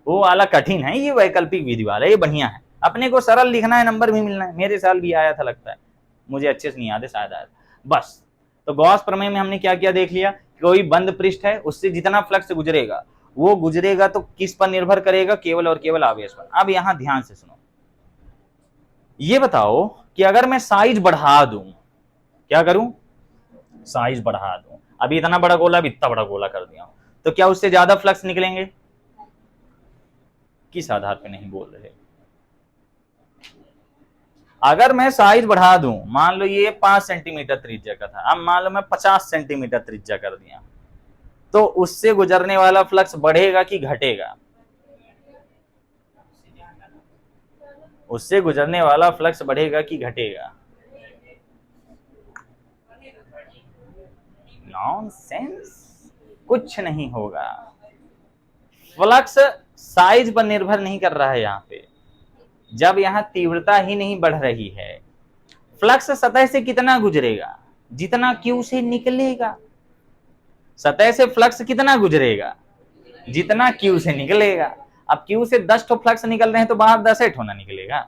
वो वाला कठिन है, ये वैकल्पिक विधि वाला, ये बढ़िया है। अपने को सरल लिखना है, नंबर भी मिलना है। मेरे साल भी आया था लगता है, मुझे अच्छे से नहीं याद है, शायद आया था। बस, तो गॉस प्रमेय में हमने क्या क्या देख लिया, कोई बंद पृष्ठ है, उससे जितना फ्लक्स गुजरेगा वो गुजरेगा तो किस पर निर्भर करेगा, केवल और केवल आवेश पर। अब यहां ध्यान से सुनो, ये बताओ कि अगर मैं साइज बढ़ा दूं, क्या करूं, साइज बढ़ा दूं, अभी इतना बड़ा गोला, अभी इतना बड़ा गोला कर दिया, तो क्या उससे ज्यादा फ्लक्स निकलेंगे, किस आधार पे नहीं बोल रहे। अगर मैं साइज बढ़ा दूं, मान लो ये 5 सेंटीमीटर त्रिज्या का था, अब मान लो मैं 50 सेंटीमीटर त्रिज्या कर दिया, तो उससे गुजरने वाला फ्लक्स बढ़ेगा कि घटेगा, उससे गुजरने वाला फ्लक्स बढ़ेगा कि घटेगा। नॉनसेंस, कुछ नहीं होगा। फ्लक्स साइज पर निर्भर नहीं कर रहा है यहाँ पे, जब यहाँ तीव्रता ही नहीं बढ़ रही है। फ्लक्स सतह से कितना गुजरेगा, जितना क्यू से निकलेगा। सतह से फ्लक्स कितना गुजरेगा, जितना क्यू से निकलेगा। अब क्यू से 10 ठो फ्लक्स निकल रहे हैं तो बाहर 10 ठो ना निकलेगा।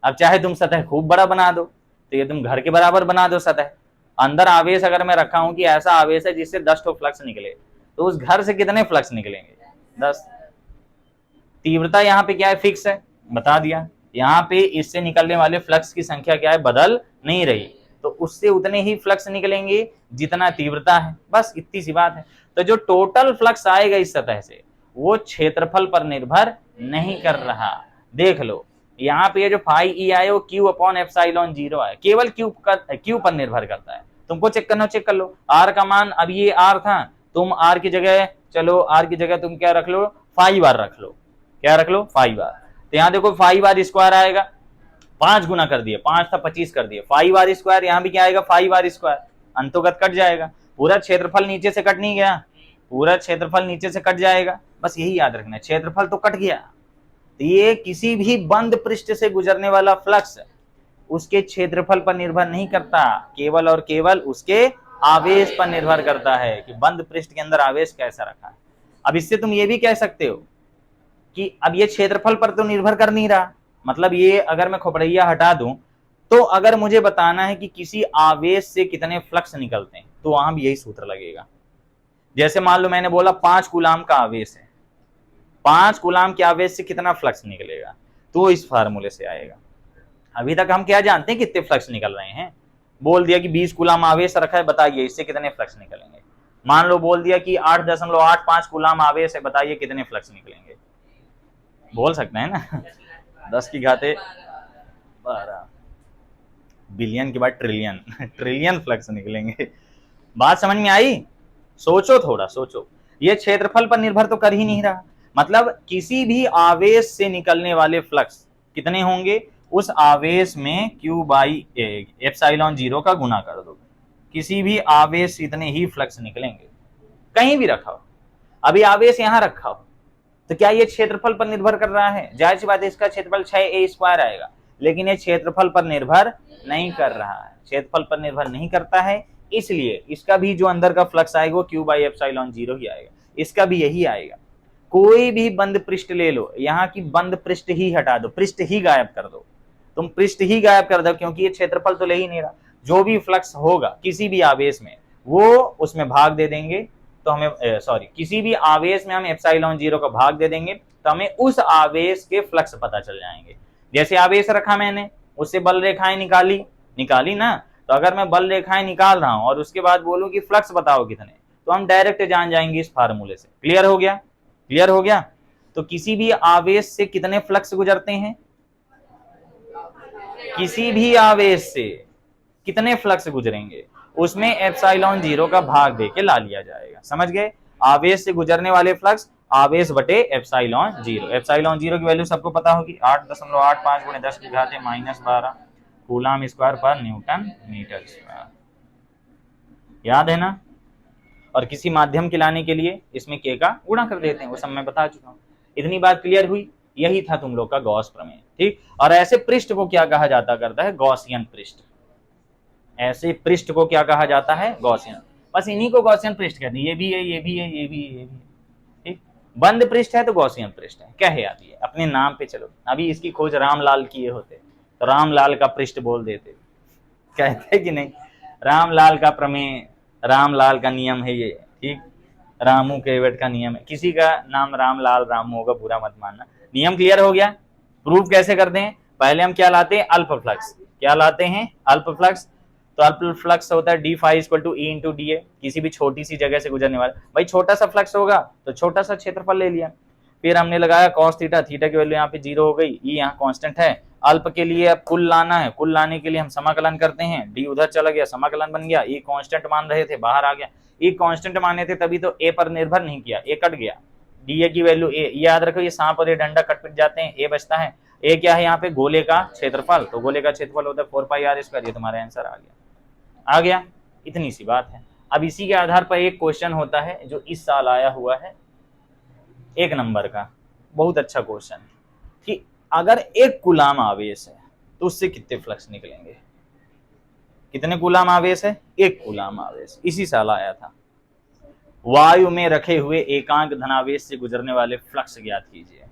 अब चाहे तुम सतह खूब बड़ा बना दो, तो ये तुम घर के बराबर बना दो सतह, अंदर आवेश अगर मैं रखा हूं कि ऐसा आवेश है जिससे 10 ठो फ्लक्स निकले, तो उस घर से कितने फ्लक्स निकलेंगे, 10। तीव्रता यहाँ पे क्या है, फिक्स है, बता दिया। यहाँ पे इससे निकलने वाले फ्लक्स की संख्या क्या है, बदल नहीं रही, तो उससे उतने ही फ्लक्स निकलेंगे जितना तीव्रता है, बस इतनी सी बात है। तो जो टोटल फ्लक्स आएगा इस सतह से वो क्षेत्रफल पर निर्भर नहीं कर रहा। देख लो यहाँ पे जो फाई ई आए वो क्यू अपॉन एप्सिलॉन 0 आए, केवल क्यू पर निर्भर करता है। तुमको चेक करना, चेक कर लो। आर का मान, अब ये आर था, तुम आर की जगह, चलो आर की जगह तुम क्या रख लो, 5 आर रख लो। क्या रख लो, 5 आर। तो यहाँ देखो 5 आर स्क्वायर आएगा, 5 गुना कर दिए, 5 था 25 कर दिए, 5 आर स्क्वायर। यहाँ भी क्या आएगा, 5 आर स्क्वायर, अंतोगत कट जाएगा, पूरा क्षेत्रफल नीचे से कट नहीं गया, पूरा क्षेत्रफल नीचे से कट जाएगा। बस यही याद रखना है, क्षेत्रफल तो कट गया, ये किसी भी बंद पृष्ठ से गुजरने वाला फ्लक्स उसके क्षेत्रफल पर निर्भर नहीं करता, केवल और केवल उसके आवेश पर निर्भर करता है कि बंद पृष्ठ के अंदर आवेश कैसा रखा है। अब इससे तुम ये भी कह सकते हो कि अब ये क्षेत्रफल पर तो निर्भर कर नहीं रहा, मतलब ये अगर मैं खोपड़िया हटा दूं तो अगर मुझे बताना है कि किसी आवेश से कितने फ्लक्स निकलते हैं तो वहां भी यही सूत्र लगेगा। जैसे मान लो मैंने बोला 5 कूलाम का आवेश है, 5 कूलाम के आवेश से कितना फ्लक्स निकलेगा, तो इस फार्मूले से आएगा। अभी तक हम क्या जानते हैं कितने फ्लक्स निकल रहे हैं, बोल दिया कि 20 कूलाम आवेश रखा है, बताइए इससे कितने फ्लक्स निकलेंगे। मान लो बोल दिया कि 8.85 कूलाम आवेश है, बताइए कितने फ्लक्स निकलेंगे। बोल सकते हैं ना 10 की घाते 12 बिलियन के बाद ट्रिलियन ट्रिलियन फ्लक्स निकलेंगे। बात समझ में आई? सोचो, थोड़ा सोचो। ये क्षेत्रफल पर निर्भर तो कर ही नहीं रहा, मतलब किसी भी आवेश से निकलने वाले फ्लक्स कितने होंगे, उस आवेश में Q बाई एप्सिलॉन 0 का गुना कर दो, किसी भी आवेश से इतने ही फ्लक्स निकलेंगे, कहीं भी रखा हो। अभी आवेश यहां रखा हो तो क्या ये क्षेत्रफल पर निर्भर कर रहा है? जाहिर सी बात है इसका क्षेत्रफल 6a² आएगा, लेकिन ये क्षेत्रफल पर निर्भर नहीं कर रहा है, क्षेत्रफल पर निर्भर नहीं करता है, इसलिए इसका भी जो अंदर का फ्लक्स आएगा वो Q बाई एप्सिलॉन 0 ही आएगा, इसका भी यही आएगा। कोई भी बंद पृष्ठ ले लो, यहाँ की बंद पृष्ठ ही हटा दो, पृष्ठ ही गायब कर दो, तुम पृष्ठ ही गायब कर दो, क्योंकि ये क्षेत्रफल तो ले ही नहीं रहा। जो भी फ्लक्स होगा किसी भी आवेश में वो उसमें भाग दे देंगे, तो हमें किसी भी आवेश में हम एप्सिलॉन 0 का भाग दे देंगे तो हमें उस आवेश के फ्लक्स पता चल जाएंगे। जैसे आवेश रखा मैंने, उससे बल रेखाएं निकाली ना, तो अगर मैं बल रेखाएं निकाल रहा हूं और उसके बाद बोलूं कि फ्लक्स बताओ कितने, तो हम डायरेक्ट जान जाएंगे इस फार्मूले से। क्लियर हो गया? क्लियर हो गया? तो किसी भी आवेश से कितने फ्लक्स गुजरते हैं, किसी भी आवेश से कितने फ्लक्स गुजरेंगे उसमें एप्सिलॉन 0 का भाग देके ला लिया जाएगा। समझ गए? आवेश से गुजरने वाले फ्लक्स आवेश बटे एप्सिलॉन 0। एप्सिलॉन 0 की वैल्यू सबको पता होगी, 8.85 गुणे 10 की घाते -12 कूलाम स्क्वायर पर न्यूटन मीटर स्क्वायर। याद है ना? और किसी माध्यम के लाने के लिए इसमें के का गुणा कर देते हैं, वो सब मैं बता चुका हूं। इतनी बात क्लियर हुई? यही था तुम लोग का गॉस प्रमेय। ठीक, और ऐसे पृष्ठ को क्या कहा जाता करता है? गॉसियन पृष्ठ। ऐसे पृष्ठ को क्या कहा जाता है? गॉसियन। बस इन्हीं को गॉसियन पृष्ठ कहते हैं। ये भी है, ये भी है, ये भी है, ये भी है। ठीक, बंद पृष्ठ है तो गॉसियन पृष्ठ है। क्या है याद? ये अपने नाम पे चलो। अभी इसकी खोज रामलाल किए होते तो रामलाल का पृष्ठ बोल देते, कहते कि नहीं? रामलाल का प्रमेय, रामलाल का नियम है ये। ठीक, रामू केवट का नियम है। किसी का नाम रामलाल रामू होगा, बुरा मत मानना। नियम क्लियर हो गया? प्रूफ कैसे करते हैं? पहले हम क्या लाते हैं? अल्प फ्लक्स। क्या लाते हैं? अल्प फ्लक्स। तो अल्प फ्लक्स होता है d फाई = E × dA, किसी भी छोटी सी जगह से गुजरने वाला। भाई छोटा सा फ्लक्स होगा तो छोटा सा क्षेत्रफल ले लिया, फिर हमने लगाया cos थीटा, थीटा की वैल्यू यहाँ पे 0 हो गई, E यहाँ कांस्टेंट है। अल्प के लिए अब कुल लाना है, कुल लाने के लिए हम समाकलन करते हैं, d उधर चला गया, समाकलन बन गया, E कांस्टेंट मान रहे थे, बाहर आ गया। E कांस्टेंट माने थे तभी तो A पर निर्भर नहीं किया, A कट गया, dA की वैल्यू A। याद रखो ये सांप और ये डंडा कट पिट जाते हैं, A बचता है। A क्या है यहाँ पे? गोले का क्षेत्रफल, तो गोले का क्षेत्रफल होता है 4πr²। ये तुम्हारा आंसर आ गया। इतनी सी बात है। अब इसी के आधार पर एक क्वेश्चन होता है जो इस साल आया हुआ है, 1 नंबर का, बहुत अच्छा क्वेश्चन, कि अगर 1 कूलाम आवेश है तो उससे कितने फ्लक्स निकलेंगे? कितने कूलाम आवेश है? 1 कूलाम आवेश। इसी साल आया था। वायु में रखे हुए एकांक धनावेश से गुजरने वाले फ्लक्स ज्ञात कीजिए।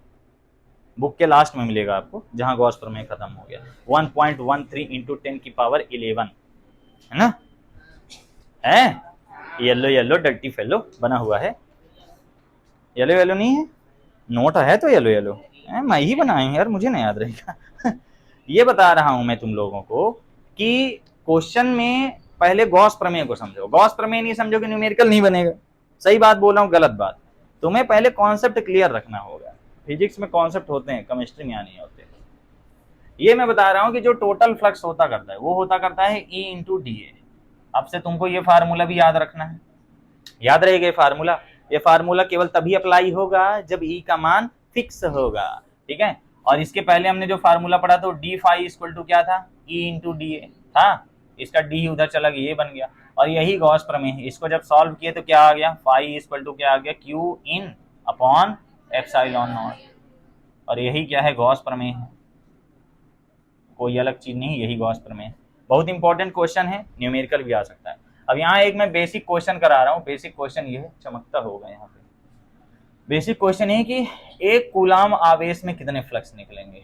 बुक के लास्ट में मिलेगा आपको, जहां गॉस प्रमेय खत्म हो गया। 1.13 × 10⁻11 है ना? है येलो डर्टी फेलो बना हुआ है। येलो नहीं है, नोट है तो येलो मैं ही बनाया हूं यार, मुझे नहीं याद रहेगा ये बता रहा हूं मैं तुम लोगों को कि क्वेश्चन में पहले गॉस प्रमेय को समझो। गॉस प्रमेय नहीं समझोगे न्यूमेरिकल नहीं बनेगा। सही बात बोल रहा हूं? गलत बात? तुम्हें पहले कॉन्सेप्ट क्लियर रखना होगा। फिजिक्स में कॉन्सेप्ट होते हैं, केमिस्ट्री में नहीं होते। ये मैं बता रहा हूं कि जो टोटल फ्लक्स होता करता है वो होता करता है E × dA। अब से तुमको ये फार्मूला भी याद रखना है। याद रहेगा ये फार्मूला? ये फार्मूला केवल तभी अप्लाई होगा जब E का मान फिक्स होगा। ठीक है, और इसके पहले हमने जो फार्मूला पढ़ा तो d फाई = क्या था? E × dA था। इसका d उधर चला गया, ये बन गया। और यही गॉस प्रमेय है। इसको जब सॉल्व किए तो क्या आ गया? फाई = क्या आ गया? Q in / epsilon not. और यही क्या है, गॉस प्रमेय है, कोई अलग चीज नहीं, यही गॉस प्रमेय है। बहुत इंपॉर्टेंट क्वेश्चन है, न्यूमेरिकल भी आ सकता है। अब यहाँ एक मैं बेसिक क्वेश्चन करा रहा हूँ, बेसिक क्वेश्चन ये है, चमकता होगा यहाँ पे। बेसिक क्वेश्चन है कि एक कूलाम आवेश में कितने फ्लक्स निकलेंगे।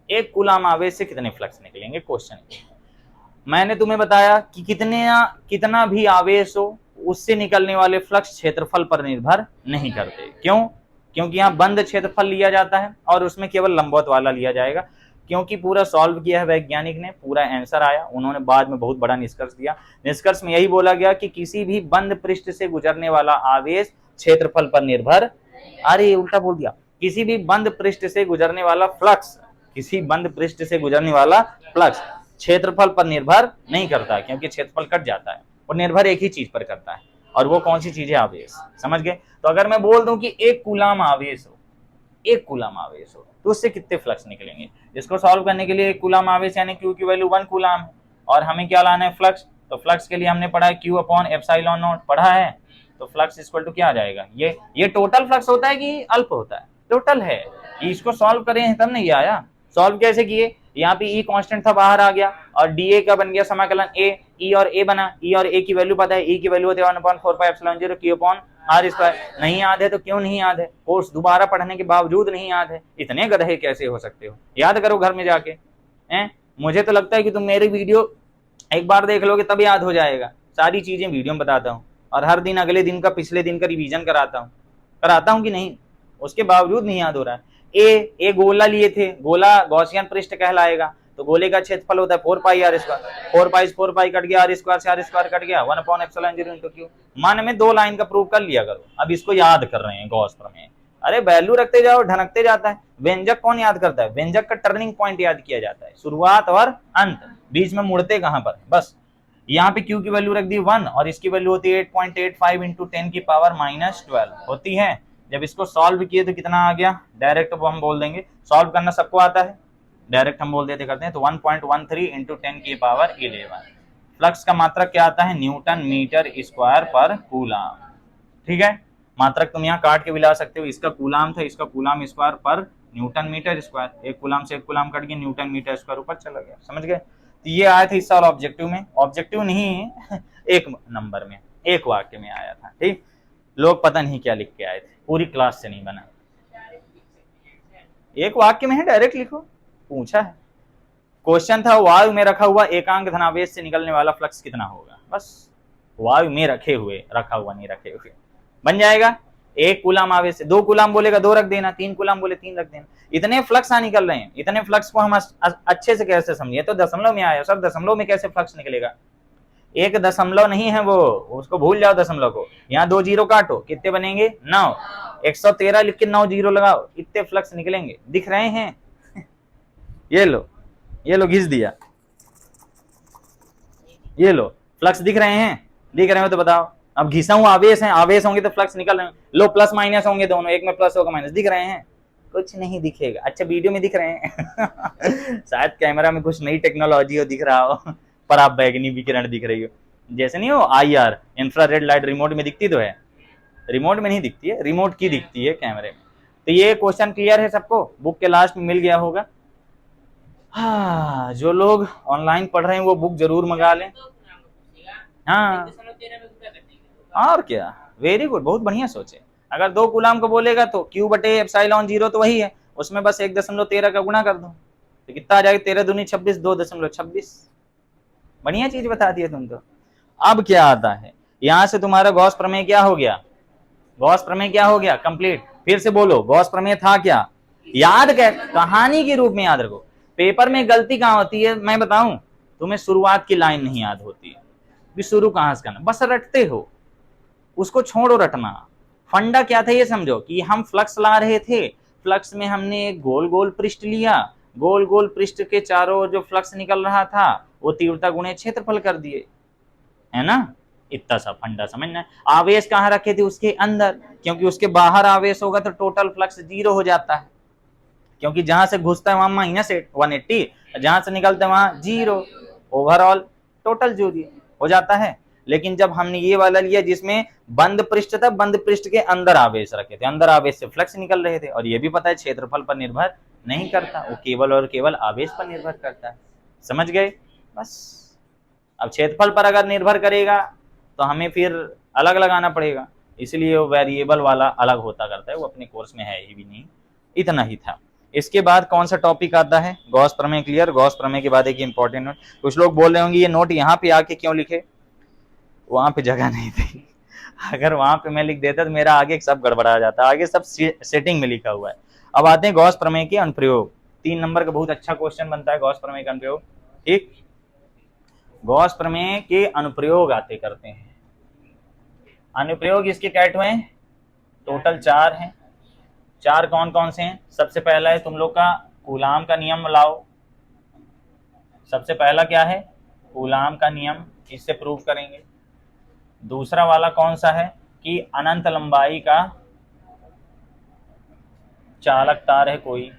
एक कूलाम आवेश से कितने फ्लक्स निकलेंगे, क्वेश्चन। मैंने तुम्हें बताया कि कितना भी आवेश हो उससे निकलने वाले फ्लक्स क्षेत्रफल पर निर्भर नहीं करते। क्यों? क्योंकि यहाँ बंद क्षेत्रफल लिया जाता है और उसमें केवल लंबवत वाला लिया जाएगा। क्योंकि पूरा सॉल्व किया है वैज्ञानिक ने, पूरा आंसर आया, उन्होंने बाद में बहुत बड़ा निष्कर्ष दिया। निष्कर्ष में यही बोला गया कि किसी भी बंद पृष्ठ से गुजरने वाला आवेश क्षेत्रफल पर निर्भर, अरे उल्टा बोल दिया, किसी भी बंद पृष्ठ से गुजरने वाला फ्लक्स, किसी बंद पृष्ठ से गुजरने वाला फ्लक्स क्षेत्रफल पर निर्भर नहीं करता, क्योंकि क्षेत्रफल कट जाता है और निर्भर एक ही चीज पर करता है, और वो कौन सी चीज है, आवेश। समझ गए? तो अगर मैं बोल दूं कि एक कूलाम आवेश हो, एक कूलाम आवेश हो, तो उससे कितने फ्लक्स निकलेंगे। इसको सॉल्व करने के लिए एक कूलाम आवेश यानी क्यू की वैल्यू 1 कूलाम है, और हमें क्या लाना है, फ्लक्स। तो फ्लक्स के लिए हमने पढ़ा है क्यू अपॉन एप्सिलॉन नॉट, पढ़ा है। तो फ्लक्स इक्वल टू क्या आ जाएगा, ये टोटल फ्लक्स होता है कि अल्प होता है, टोटल है। इसको सॉल्व करें तब नहीं आया। सॉल्व कैसे किए, यहाँ पे ई कांस्टेंट था, बाहर आ गया, और डीए का बन गया समाकलन ए, ई और ए बना, ई और ए की वैल्यू पता है, ई की वैल्यू होती है 1/4 pi epsilon 0 q upon r square. नहीं याद है तो क्यों नहीं याद है, कोर्स दोबारा पढ़ने के बावजूद नहीं याद है, इतने गधे कैसे हो सकते हो, याद करो घर में जाके। हैं, मुझे तो लगता है कि तुम मेरी वीडियो एक बार देख लोगे तब याद हो जाएगा। सारी चीजें वीडियो में बताता हूँ, और हर दिन अगले दिन का पिछले दिन का रिवीजन कराता हूँ कि नहीं, उसके बावजूद नहीं याद हो रहा है। ए गोला लिए थे, गोला गॉसियन पृष्ठ कहलाएगा, तो गोले का क्षेत्रफल होता है 4 पाई आर स्क्वायर, 4 पाई कट गया, आर स्क्वायर से आर स्क्वायर कट गया, 1/एप्सिलॉन 0 इनटू क्यू। मन में 2 लाइन का प्रूव कर लिया करो, अब इसको याद कर रहे हैं गॉस प्रमेय। अरे वैल्यू रखते जाओ, ढनकते जाता है। व्यंजक कौन याद करता है, व्यंजक का टर्निंग पॉइंट याद किया जाता है, शुरुआत और अंत, बीच में मुड़ते कहां पर, बस। यहाँ पे क्यू की वैल्यू रख दी 1, और इसकी वैल्यू होती है 8.85 इंटू 10 की पावर -12 होती है। जब इसको सॉल्व किए तो कितना आ गया, डायरेक्ट हम बोल देंगे, सॉल्व करना सबको आता है, डायरेक्ट हम बोल देते करते हैं, तो 1.13 इंटू 10 की पावर 11। फ्लक्स का मात्रक क्या आता है, न्यूटन मीटर स्क्वायर पर कूलाम। ठीक है, मात्रक तुम यहाँ काट के भी ला सकते हो, इसका कूलाम था, इसका कूलाम स्क्वायर पर न्यूटन मीटर स्क्वायर, एक कूलाम से एक कूलाम कट के न्यूटन मीटर स्क्वायर ऊपर चला गया। समझ गए? तो ये आया था इस साल ऑब्जेक्टिव में, ऑब्जेक्टिव नहीं एक नंबर में, एक वाक्य में आया था। ठीक, लोग पता नहीं क्या लिख के आए थे, पूरी क्लास से नहीं बना, एक वाक्य में है, डायरेक्ट लिखो, पूछा है। क्वेश्चन था वायु में रखा हुआ एकांक धनावेश से निकलने वाला फ्लक्स कितना होगा, बस वायु में रखे हुए, रखा हुआ नहीं रखे हुए, बन जाएगा। एक कूलाम आवेश से, 2 कूलाम बोलेगा 2 रख देना, 3 कूलाम बोले 3 रख देना। इतने फ्लक्स निकल रहे हैं, इतने फ्लक्स को हम अच्छे से कैसे समझिए, तो दशमलव में आया, सब दशमलव में कैसे फ्लक्स निकलेगा, एक दशमलव नहीं है वो, उसको भूल जाओ दशमलव को। यहाँ 2 जीरो काटो, कितने बनेंगे, 9, 113 लिख के 9 जीरो लगाओ, इतने फ्लक्स निकलेंगे। दिख रहे हैं ये लो घिस दिया, ये लो फ्लक्स दिख रहे हैं, दिख रहे हो तो बताओ। अब घिसा हुआ आवेश है, आवेश होंगे तो फ्लक्स निकल रहे हैं, लो प्लस माइनस होंगे दोनों, एक में प्लस होगा माइनस, दिख रहे हैं, कुछ नहीं दिखेगा। अच्छा वीडियो में दिख रहे हैं शायद कैमरा में कुछ नई टेक्नोलॉजी हो, दिख रहा हो, पर आप बैगनी विकिरण दिख रही हो, जैसे नहीं हो IR इंफ्रारेड लाइट, रिमोट में दिखती तो है, रिमोट में नहीं दिखती है, रिमोट की दिखती है कैमरे में। तो ये क्वेश्चन क्लियर है सबको, बुक के लास्ट में मिल गया होगा। हाँ, जो लोग ऑनलाइन पढ़ रहे हैं वो बुक जरूर मंगा लें। हाँ, और क्या, वेरी गुड, बहुत बढ़िया सोचे। अगर 2 कूलाम को बोलेगा तो Q बटे एप्सिलॉन 0 तो वही है, उसमें बस 1.13 का गुणा कर दो, तो कितना आ जाएगा, 13 दूनी 26, 2.26। बढ़िया चीज बता दिया तुम तो। अब क्या आता है, यहां से तुम्हारा गॉस प्रमेय क्या हो गया, गॉस प्रमेय क्या हो गया, कंप्लीट। फिर से बोलो, गॉस प्रमेय था क्या, याद कर, कहानी के रूप में याद रखो। पेपर में गलती कहां होती है मैं बताऊं तुम्हें, शुरुआत की लाइन नहीं याद होती है, भी शुरू कहां से करना, बस रटते हो, उसको छोड़ो रटना। फंडा क्या था ये समझो, कि हम फ्लक्स ला रहे थे, फ्लक्स में हमने एक गोल गोल पृष्ठ लिया, गोल गोल पृष्ठ के चारों ओर जो फ्लक्स निकल रहा था वो तीव्रता गुणे क्षेत्रफल कर दिए, है ना, इतना सा फंडा समझना है। आवेश कहाँ रखे थे, उसके अंदर, क्योंकि उसके बाहर आवेश होगा तो टोटल फ्लक्स 0 हो जाता है। क्योंकि जहां से घुसता है वहां माइनस 180, जहां से निकलता है वहां 0, ओवरऑल टोटल जो हो जाता है। लेकिन जब हमने ये वाला लिया जिसमें बंद पृष्ठ था, बंद पृष्ठ के अंदर आवेश रखे थे, अंदर आवेश से फ्लक्स निकल रहे थे, और ये भी पता है क्षेत्रफल पर निर्भर नहीं करता, वो केवल और केवल आवेश पर निर्भर करता है। समझ गए? बस। अब क्षेत्रफल पर अगर निर्भर करेगा तो हमें फिर अलग लगाना पड़ेगा, इसलिए वो वेरिएबल वाला अलग होता करता है, वो अपने कोर्स में है ही भी नहीं। इतना ही था। इसके बाद कौन सा टॉपिक आता है? गॉस प्रमेय। क्लियर? गॉस प्रमेय के बाद एक इंपॉर्टेंट नोट। कुछ लोग बोल रहे होंगे ये नोट यहाँ पे आके क्यों लिखे, वहां पे जगह नहीं थी। अगर वहां पे मैं लिख देता तो मेरा आगे सब गड़बड़ा जाता, आगे सब सेटिंग में लिखा हुआ है। अब आते हैं गॉस प्रमेय के अनुप्रयोग। 3 नंबर का बहुत अच्छा क्वेश्चन बनता है गॉस प्रमेय का अनुप्रयोग। ठीक, गॉस प्रमेय के अनुप्रयोग आते करते हैं। अनुप्रयोग इसके कैट हुए टोटल 4 हैं। 4 कौन कौन से हैं? सबसे पहला है तुम लोग का कूलाम का नियम लाओ। सबसे पहला क्या है? कूलाम का नियम, इससे प्रूव करेंगे। दूसरा वाला कौन सा है कि अनंत लंबाई का चालक तार है कोई,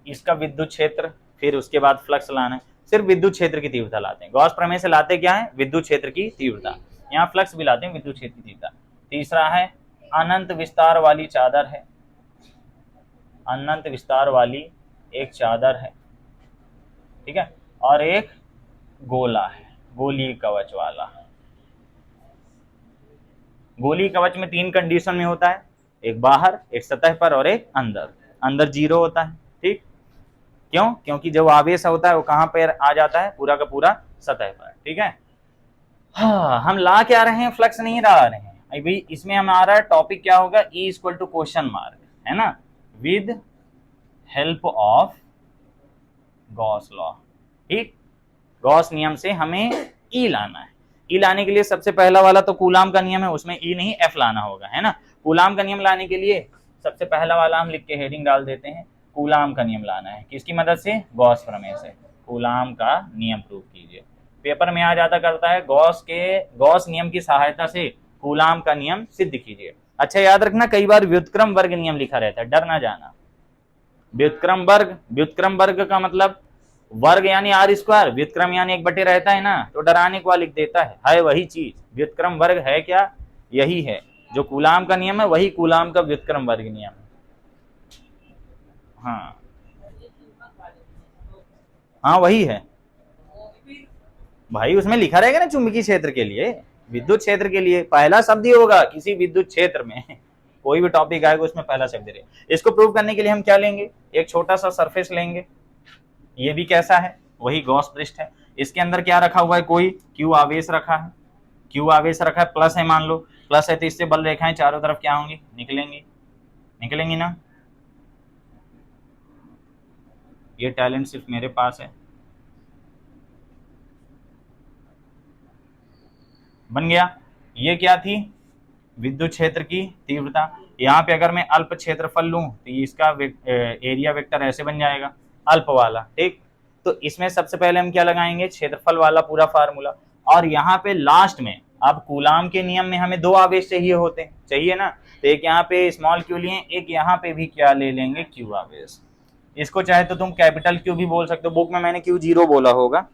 इसका विद्युत क्षेत्र, फिर उसके बाद फ्लक्स लाना है। सिर्फ विद्युत क्षेत्र की तीव्रता लाते हैं। गॉस प्रमेय से लाते क्या है? विद्युत क्षेत्र की तीव्रता। यहाँ फ्लक्स भी लाते हैं, विद्युत क्षेत्र की तीव्रता। तीसरा है अनंत विस्तार वाली चादर है, अनंत विस्तार वाली एक चादर है, ठीक है। और एक गोला है, गोलीय कवच वाला। गोलीय कवच में 3 कंडीशन में होता है, एक बाहर, एक सतह पर और एक अंदर। अंदर 0 होता है, ठीक। क्यों? क्योंकि जब आवेश होता है वो कहां पर आ जाता है? पूरा का पूरा सतह पर, ठीक है। हाँ, हम ला क्या रहे हैं? फ्लक्स नहीं ला रहे हैं अभी। इसमें हमारा टॉपिक क्या होगा? E equal to question mark, है ना, with help of Gauss law. ठीक, गॉस नियम से हमें E लाना है। E लाने के लिए सबसे पहला वाला तो कूलाम का नियम है, उसमें E नहीं F लाना होगा, है ना। कूलाम का नियम लाने के लिए सबसे पहला वाला हम लिख के हेडिंग डाल देते हैं, कूलाम का नियम लाना है। किसकी मदद से? गॉस प्रमेय से। कूलाम का नियम प्रूव कीजिए। पेपर में आ जाता करता है गॉस नियम की सहायता से कूलाम का नियम सिद्ध कीजिए। अच्छा याद रखना, कई बार व्युत्क्रम वर्ग नियम लिखा रहता है, डर ना जाना। व्युत्क्रम वर्ग का मतलब वर्ग यानी आर स्क्वायर, व्युत्क्रम यानी 1/, रहता है ना, तो डराने को लिख देता है वही चीज। व्युत्क्रम वर्ग है क्या? यही है जो कूलाम का नियम है, वही कूलाम का व्युत्क्रम वर्ग नियम है। हाँ वही है भाई, उसमें लिखा रहेगा ना चुंबकीय क्षेत्र के लिए, विद्युत क्षेत्र के लिए पहला शब्द ही होगा किसी विद्युत क्षेत्र में। कोई भी टॉपिक आएगा उसमें पहला शब्द रहे। इसको प्रूव करने के लिए हम क्या लेंगे? एक छोटा सा सरफेस लेंगे। ये भी कैसा है? वही गॉस पृष्ठ है। इसके अंदर क्या रखा हुआ है? कोई क्यू आवेश रखा है, क्यू आवेश रखा है, प्लस है, मान लो प्लस है, तो इससे बल रेखाएं चारों तरफ क्या होंगी? निकलेंगी ना। ये टैलेंट सिर्फ मेरे पास है। बन गया। ये क्या थी? विद्युत क्षेत्र की तीव्रता। यहाँ पे अगर मैं अल्प क्षेत्रफल लूं तो इसका एरिया वेक्टर ऐसे बन जाएगा, अल्प वाला, ठीक। तो इसमें सबसे पहले हम क्या लगाएंगे? क्षेत्रफल वाला पूरा फार्मूला। और यहाँ पे लास्ट में अब कूलाम के नियम में हमें 2 आवेश चाहिए ना, तो एक यहाँ पे स्मॉल क्यू लिए, एक यहाँ पे भी क्या ले लेंगे? क्यू आवेश। इसको चाहे तो तुम कैपिटल क्यू भी बोल सकते हो, बुक में मैंने Q0 बोला होगा,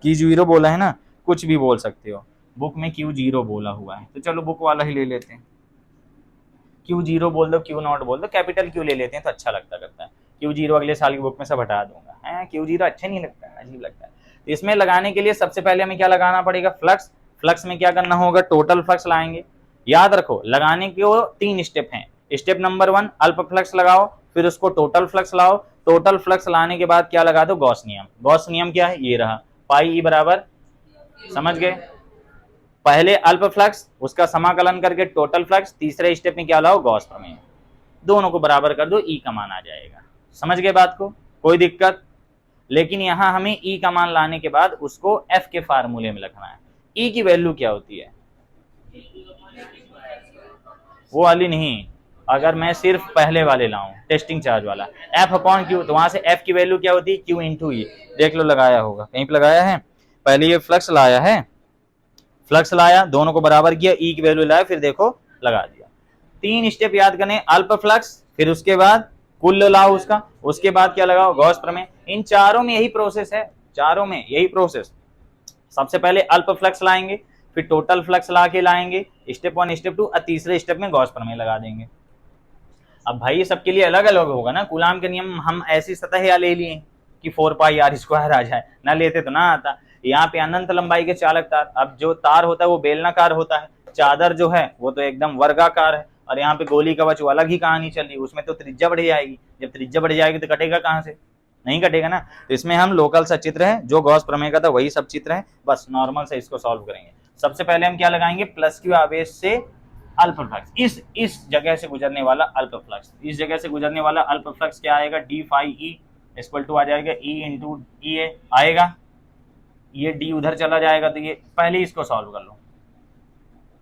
Q0 बोला है ना, कुछ भी बोल सकते हो, बुक में Q0 बोला हुआ है, तो चलो बुक वाला ही ले लेते हैं। Q0 बोल दो, Q0 बोल दो, कैपिटल Q ले लेते हैं तो अच्छा लगता करता है। Q0 अगले साल की बुक में सब हटा दूंगा, है Q0 अच्छा नहीं लगता है, अजीब लगता है। तो इसमें लगाने के लिए सबसे पहले हमें क्या लगाना पड़ेगा? फ्लक्स। फ्लक्स में क्या करना होगा? टोटल फ्लक्स लाएंगे। याद रखो, लगाने के वो 3 स्टेप हैं। स्टेप नंबर 1 अल्प फ्लक्स लगाओ, फिर उसको टोटल फ्लक्स लाओ, टोटल फ्लक्स लाने के बाद क्या लगा दो? गॉस नियम। गॉस नियम क्या है? ये रहा, पाई E बराबर, समझ गए? पहले अल्प फ्लक्स, उसका समाकलन करके टोटल फ्लक्स, तीसरे स्टेप में क्या लाओ? गॉस प्रमेय। दोनों को बराबर कर दो, E का मान आ जाएगा। समझ गए बात को? कोई दिक्कत? लेकिन यहां हमें E का मान लाने के बाद उसको F के फार्मूले में लिखना है। E की वैल्यू क्या होती है? वो वाली नहीं, अगर मैं सिर्फ पहले वाले लाऊं, टेस्टिंग चार्ज वाला, F/Q, तो वहां से F की वैल्यू क्या होती है? Q × E। देख लो, लगाया होगा कहीं पे, लगाया है। पहले ये फ्लक्स लाया है, फ्लक्स लाया, दोनों को बराबर किया, E की वैल्यू लाया, फिर देखो लगा दिया। 3 स्टेप याद करने, अल्प फ्लक्स, फिर उसके बाद कुल लाओ उसका, उसके बाद क्या लगाओ, गॉस प्रमेय। इन चारों में यही प्रोसेस है, चारों में यही प्रोसेस। सबसे पहले अल्प फ्लक्स लाएंगे, फिर टोटल फ्लक्स ला के लाएंगे, स्टेप 1 स्टेप 2, और तीसरे स्टेप में गॉस प्रमेय लगा देंगे। अब भाई ये सबके लिए अलग अलग होगा ना। कूलाम के नियम हम ऐसी सतह या ले लिए कि 4 पाई आर स्क्वायर आ जाए, ना लेते तो ना आता। यहाँ पे अनंत लंबाई के चालक तार, अब जो तार होता है वो बेलनाकार होता है, चादर जो है वो तो एकदम वर्गाकार है, और यहाँ पे गोली कवच वो अलग ही कहानी चल रही है, उसमें तो त्रिज्या बढ़ जाएगी। जब त्रिज्या बढ़ जाएगी तो कटेगा कहाँ से, नहीं कटेगा ना। तो इसमें हम लोकल सा चित्र है जो गॉस प्रमेय का था वही सब चित्र है, बस नॉर्मल से इसको सॉल्व करेंगे। सबसे पहले हम क्या लगाएंगे, प्लस क्यू आवेश से अल्प फ्लक्स, इस जगह से गुजरने वाला अल्प फ्लक्स, इस जगह से गुजरने वाला अल्प फ्लक्स क्या आएगा, d phi E equal to आ जाएगा ई इंटू ई ए आएगा। ये डी उधर चला जाएगा, तो ये पहले इसको सॉल्व कर लो।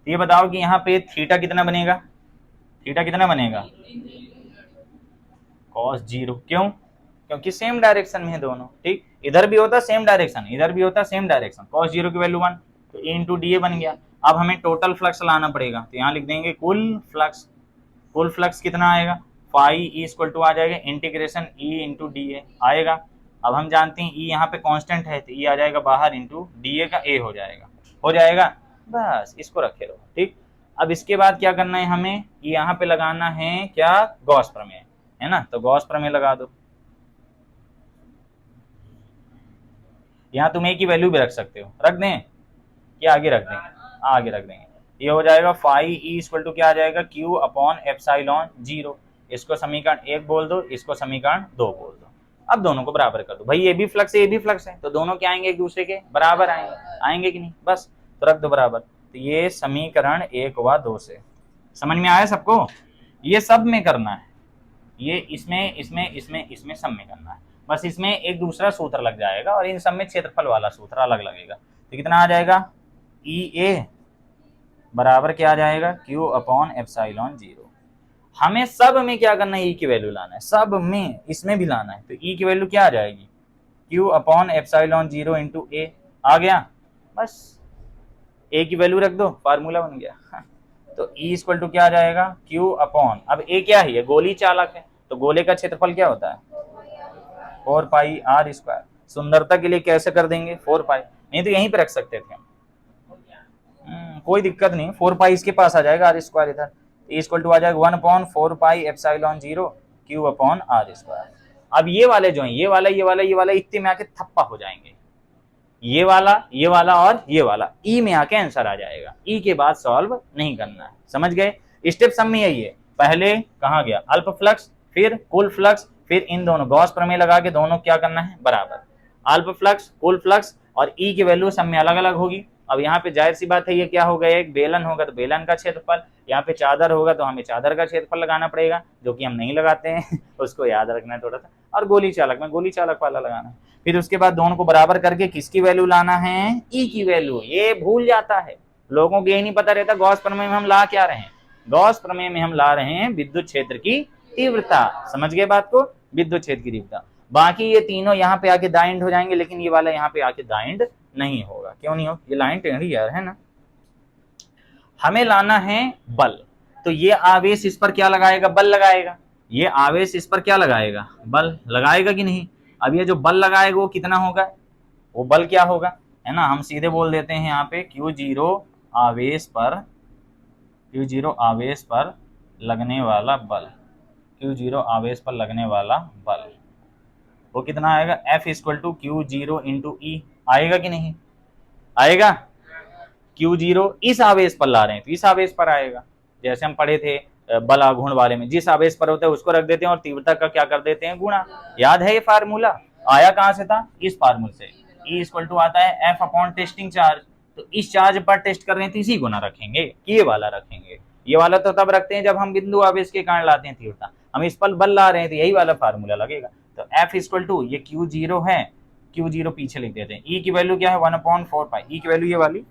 तो ये बताओ कि यहाँ पे थीटा कितना बनेगा, थीटा कितना बनेगा, cos 0। क्यों, क्योंकि सेम डायरेक्शन में है दोनों, ठीक। इधर भी होता सेम डायरेक्शन, इधर भी होता सेम डायरेक्शन। cos 0 की वैल्यू 1, तो ए इंटू डी ए बन गया। अब हमें टोटल फ्लक्स लाना पड़ेगा, तो यहाँ लिख देंगे कुल फ्लक्स। कुल फ्लक्स कितना आएगा, फाई ई इक्वल टू आ जाएगा इंटीग्रेशन ई इंटू डी ए आएगा। अब हम जानते हैं ई यहाँ पे कांस्टेंट है, तो ई आ जाएगा बाहर इंटू डी ए का ए हो जाएगा, बस इसको रखे रहो, ठीक। अब इसके बाद क्या करना है हमें, यहाँ पे लगाना है क्या, गॉस प्रमेय, है ना। तो गॉस प्रमेय लगा दो। यहाँ तुम ए की वैल्यू भी रख सकते हो, रख दें क्या, आगे रख दें, आगे रख देंगे। ये हो जाएगा फाई ई इक्वल टू क्या आ जाएगा, क्यू अपॉन एप्सिलॉन 0। इसको समीकरण 1 बोल दो, इसको समीकरण 2 बोल दो। अब दोनों को बराबर कर दो। भाई ये भी फ्लक्स है, ये भी फ्लक्स है, तो दोनों क्या आएंगे, एक दूसरे के बराबर आएंगे कि नहीं, बस तो रख दो बराबर। तो ये समीकरण 1 व 2 से समझ में आया सबको। ये सब में करना है, ये इसमें सब में करना है, बस इसमें एक दूसरा सूत्र लग जाएगा, और इन सब में क्षेत्रफल वाला सूत्र अलग लगेगा। तो कितना आ जाएगा, ई ए बराबर क्या आ जाएगा, क्यू अपॉन एप्सिलॉन 0। हमें सब में क्या करना है, ई की वैल्यू लाना है, सब में, इसमें भी लाना है। तो ई की वैल्यू क्या आ जाएगी, क्यू अपॉन एप्सिलॉन 0 इंटू ए आ गया, बस ए की वैल्यू रख दो, फार्मूला बन गया। तो ई इक्वल टू क्या आ जाएगा, क्यू अपॉन, अब ए क्या है, गोली चालक है, तो गोले का क्षेत्रफल क्या होता है, 4 पाई आर स्क्वायर। सुंदरता के लिए कैसे कर देंगे, 4 पाई, नहीं तो यहीं पे रख सकते थे हम, कोई दिक्कत नहीं, 4 पाई इसके पास आ जाएगा, आर स्क्वायर इधर, इक्वल टू आ जाएगा 1/4 pi epsilon 0 q upon r square. अब ये वाले जो है, ये वाला इतने में आके थप्पा हो जाएंगे, ये वाला और ये वाला ई में आके आंसर आ जाएगा। ई के बाद सॉल्व नहीं करना है, समझ गए। स्टेप सब में यही है, पहले कहाँ गया, अल्प फ्लक्स, फिर कुल फ्लक्स, फिर इन दोनों गॉस प्रमेय लगा के दोनों क्या करना है, बराबर। अल्प फ्लक्स, कुल फ्लक्स, और ई की वैल्यू सब में अलग अलग होगी। अब यहाँ पे जाहिर सी बात है, ये क्या होगा, एक बेलन होगा तो बेलन का क्षेत्रफल, यहाँ पे चादर होगा तो हमें चादर का क्षेत्रफल लगाना पड़ेगा, जो कि हम नहीं लगाते हैं उसको याद रखना है थोड़ा सा। और गोली चालक में गोली चालक वाला लगाना है। फिर उसके बाद दोनों को बराबर करके किसकी वैल्यू लाना है, ई की वैल्यू। ये भूल जाता है लोगों को, यही नहीं पता रहता गॉस प्रमेय में हम ला क्या रहे हैं। गॉस प्रमेय में हम ला रहे हैं विद्युत क्षेत्र की तीव्रता, समझ गए बात को, विद्युत क्षेत्र की तीव्रता। बाकी ये तीनों यहाँ पे आके दाइंड हो जाएंगे, लेकिन ये वाला यहाँ पे आके दाइंड नहीं होगा। क्यों नहीं हो, ये लाइन टेढ़ी यार है ना। हमें लाना है बल, तो ये आवेश इस पर क्या लगाएगा, बल लगाएगा। ये आवेश इस पर क्या लगाएगा, बल लगाएगा कि नहीं। अब ये जो बल लगाएगा वो कितना होगा, वो बल क्या होगा, है ना। हम सीधे बोल देते हैं यहाँ पे Q0 आवेश पर लगने वाला बल, Q0 आवेश पर लगने वाला बल वो कितना आएगा, F equal to Q0 into E आएगा कि नहीं आएगा। Q0 इस आवेश पर ला रहे हैं तो इस आवेश पर आएगा, जैसे हम पढ़े थे बल आघूर्ण वाले में, जिस आवेश पर होता है उसको रख देते हैं और तीव्रता का क्या कर देते हैं, गुणा। याद है ये फार्मूला, आया कहां से था, इस फार्मूले से। E इक्वल टू आता है F अपॉन टेस्टिंग चार्ज, तो इस चार्ज पर टेस्ट कर रहे हैं तो इसी गुना रखेंगे, ये वाला रखेंगे। ये वाला तो तब रखते हैं जब हम बिंदु आवेश के कारण लाते हैं तीव्रता, हम इस पर बल ला रहे हैं तो यही वाला फार्मूला लगेगा। तो F इक्वल टू ये Q0 है, Q0 पीछे लिख देते हैं। E की वैल्यू क्या है, 1/4 पाई, E की वैल्यू ये वाली,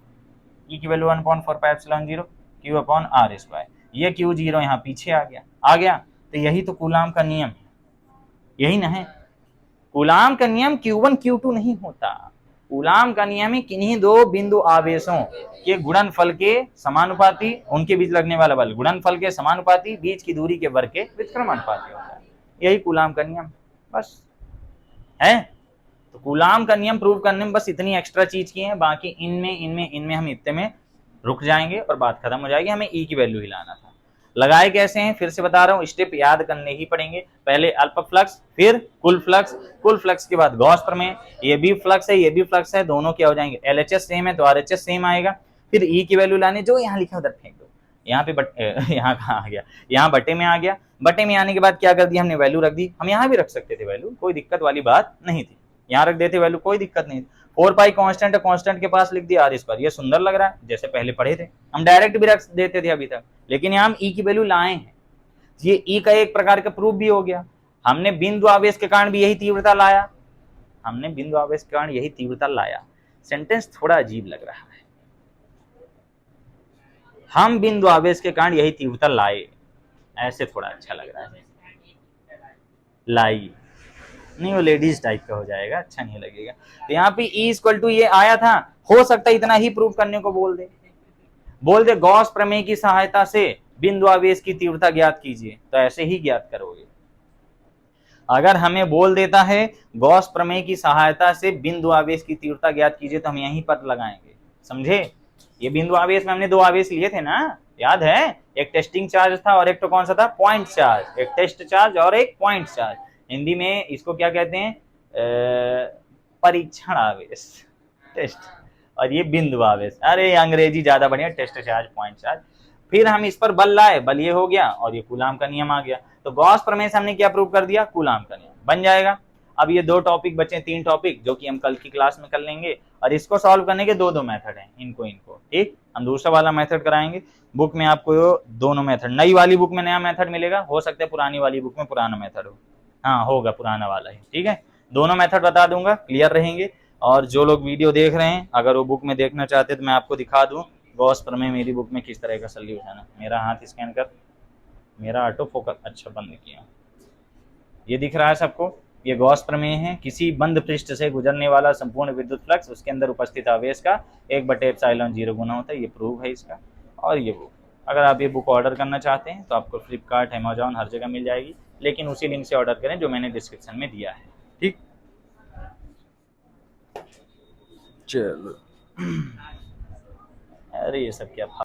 E की value 1/4 pi epsilon 0 Q upon r square. ये Q0 यहाँ पीछे आ गया। तो यही तो कूलाम का नियम है, यही ना है। कूलाम का नियम Q1 Q2 नहीं होता, कूलाम का नियम है किन्हीं दो बिंदु आवेशों के गुणनफल के समानुपाती, उनके बीच लगने वाला बल गुणनफल के समानुपाती, बीच की दूरी के वर्ग के व्युत्क्रमानुपाती होता है। यही कूलाम का नियम बस है। तो कूलाम का नियम प्रूव करने में बस इतनी एक्स्ट्रा चीज की है, बाकी इनमें हम इतने में रुक जाएंगे और बात खत्म हो जाएगी। हमें ई की वैल्यू ही लाना था। लगाए कैसे हैं फिर से बता रहा हूं, स्टेप याद करने ही पड़ेंगे। पहले अल्प फ्लक्स, फिर कुल फ्लक्स के बाद गॉस प्रमेय। ये भी फ्लक्स है, ये भी फ्लक्स है, दोनों क्या हो जाएंगे, एलएचएस सेम है तो आरएचएस सेम आएगा। फिर ई की वैल्यू लाने, जो यहाँ लिखा उधर फेंक दो। यहाँ पे यहाँ कहाँ आ गया, यहाँ बटे में आ गया। बटे में आने के बाद क्या कर दिया हमने, वैल्यू रख दी। हम यहाँ भी रख सकते थे वैल्यू, कोई दिक्कत वाली बात नहीं थी, यहाँ रख देते वैल्यू, कोई दिक्कत नहीं थी। 4 पाई कांस्टेंट है, कांस्टेंट के पास लिख दिया आर स्क्वायर। ये सुंदर लग रहा है, जैसे पहले पढ़े थे। हम डायरेक्ट भी रख देते थे अभी तक, लेकिन यहाँ हम ई की वैल्यू लाए हैं। ये ई का एक प्रकार का प्रूफ भी हो गया। हमने बिंदु आवेश के कारण भी यही तीव्रता लाया, हमने बिंदु आवेश के कारण यही तीव्रता लाया। सेंटेंस थोड़ा अजीब लग रहा है, हम बिंदु आवेश के कारण यही तीव्रता लाए, ऐसे थोड़ा अच्छा लग रहा है। लाई नहीं, वो लेडीज टाइप का हो जाएगा, अच्छा नहीं लगेगा। तो यहाँ पे E इक्वल टू ये आया था, हो सकता है इतना ही प्रूव करने को बोल दे गॉस प्रमेय की सहायता से बिंदु आवेश की तीव्रता ज्ञात कीजिए, तो ऐसे ही ज्ञात करोगे। अगर हमें बोल देता है गॉस प्रमेय की सहायता से बिंदु आवेश की तीव्रता ज्ञात कीजिए, तो हम यहीं पर लगाएंगे, समझे। ये बिंदु आवेश में हमने 2 आवेश लिए थे ना, याद है, एक टेस्टिंग चार्ज था और एक तो कौन सा था, पॉइंट चार्ज। एक टेस्ट चार्ज और एक पॉइंट चार्ज। हिंदी में इसको क्या कहते हैं, परीक्षण आवेश, टेस्ट। और ये बिंदु आवेश, अरे अंग्रेजी ज्यादा बढ़िया, टेस्ट चार्ज, पॉइंट चार्ज। फिर हम इस पर बल लाए, बल ये हो गया और ये कूलाम का नियम आ गया। तो गॉस प्रमेय से हमने क्या प्रूव कर दिया, कूलाम का नियम बन जाएगा। अब ये 2 टॉपिक बचे, 3 टॉपिक, जो कि हम कल की क्लास में कर लेंगे। और इसको सॉल्व करने के 2 मेथड हैं, इनको ठीक। हम दूसरा वाला मेथड कराएंगे। बुक में आपको दोनों मेथड, नई वाली बुक में नया मेथड मिलेगा, हो सकता है पुरानी वाली बुक में पुराना मेथड हो, हाँ होगा पुराना वाला ही, ठीक है। दोनों मेथड बता दूंगा, क्लियर रहेंगे। और जो लोग वीडियो देख रहे हैं, अगर वो बुक में देखना चाहते हैं तो मैं आपको दिखा दूं गॉस प्रमेय मेरी बुक में किस तरह का सॉल्यूशन है। मेरा हाथ स्कैन कर, मेरा ऑटो फोकस अच्छा बंद किया, ये दिख रहा है सबको। ये गॉस प्रमेय है, किसी बंद पृष्ठ से गुजरने वाला संपूर्ण विद्युत फ्लक्स उसके अंदर उपस्थित आवेश का 1/ε0 गुना होता है, ये प्रूव है इसका। और ये बुक, अगर आप ये बुक ऑर्डर करना चाहते हैं तो आपको फ्लिपकार्ट, अमेजॉन हर जगह मिल जाएगी, लेकिन उसी लिंक से ऑर्डर करें जो मैंने डिस्क्रिप्शन में दिया है, ठीक। चलो अरे ये सब क्या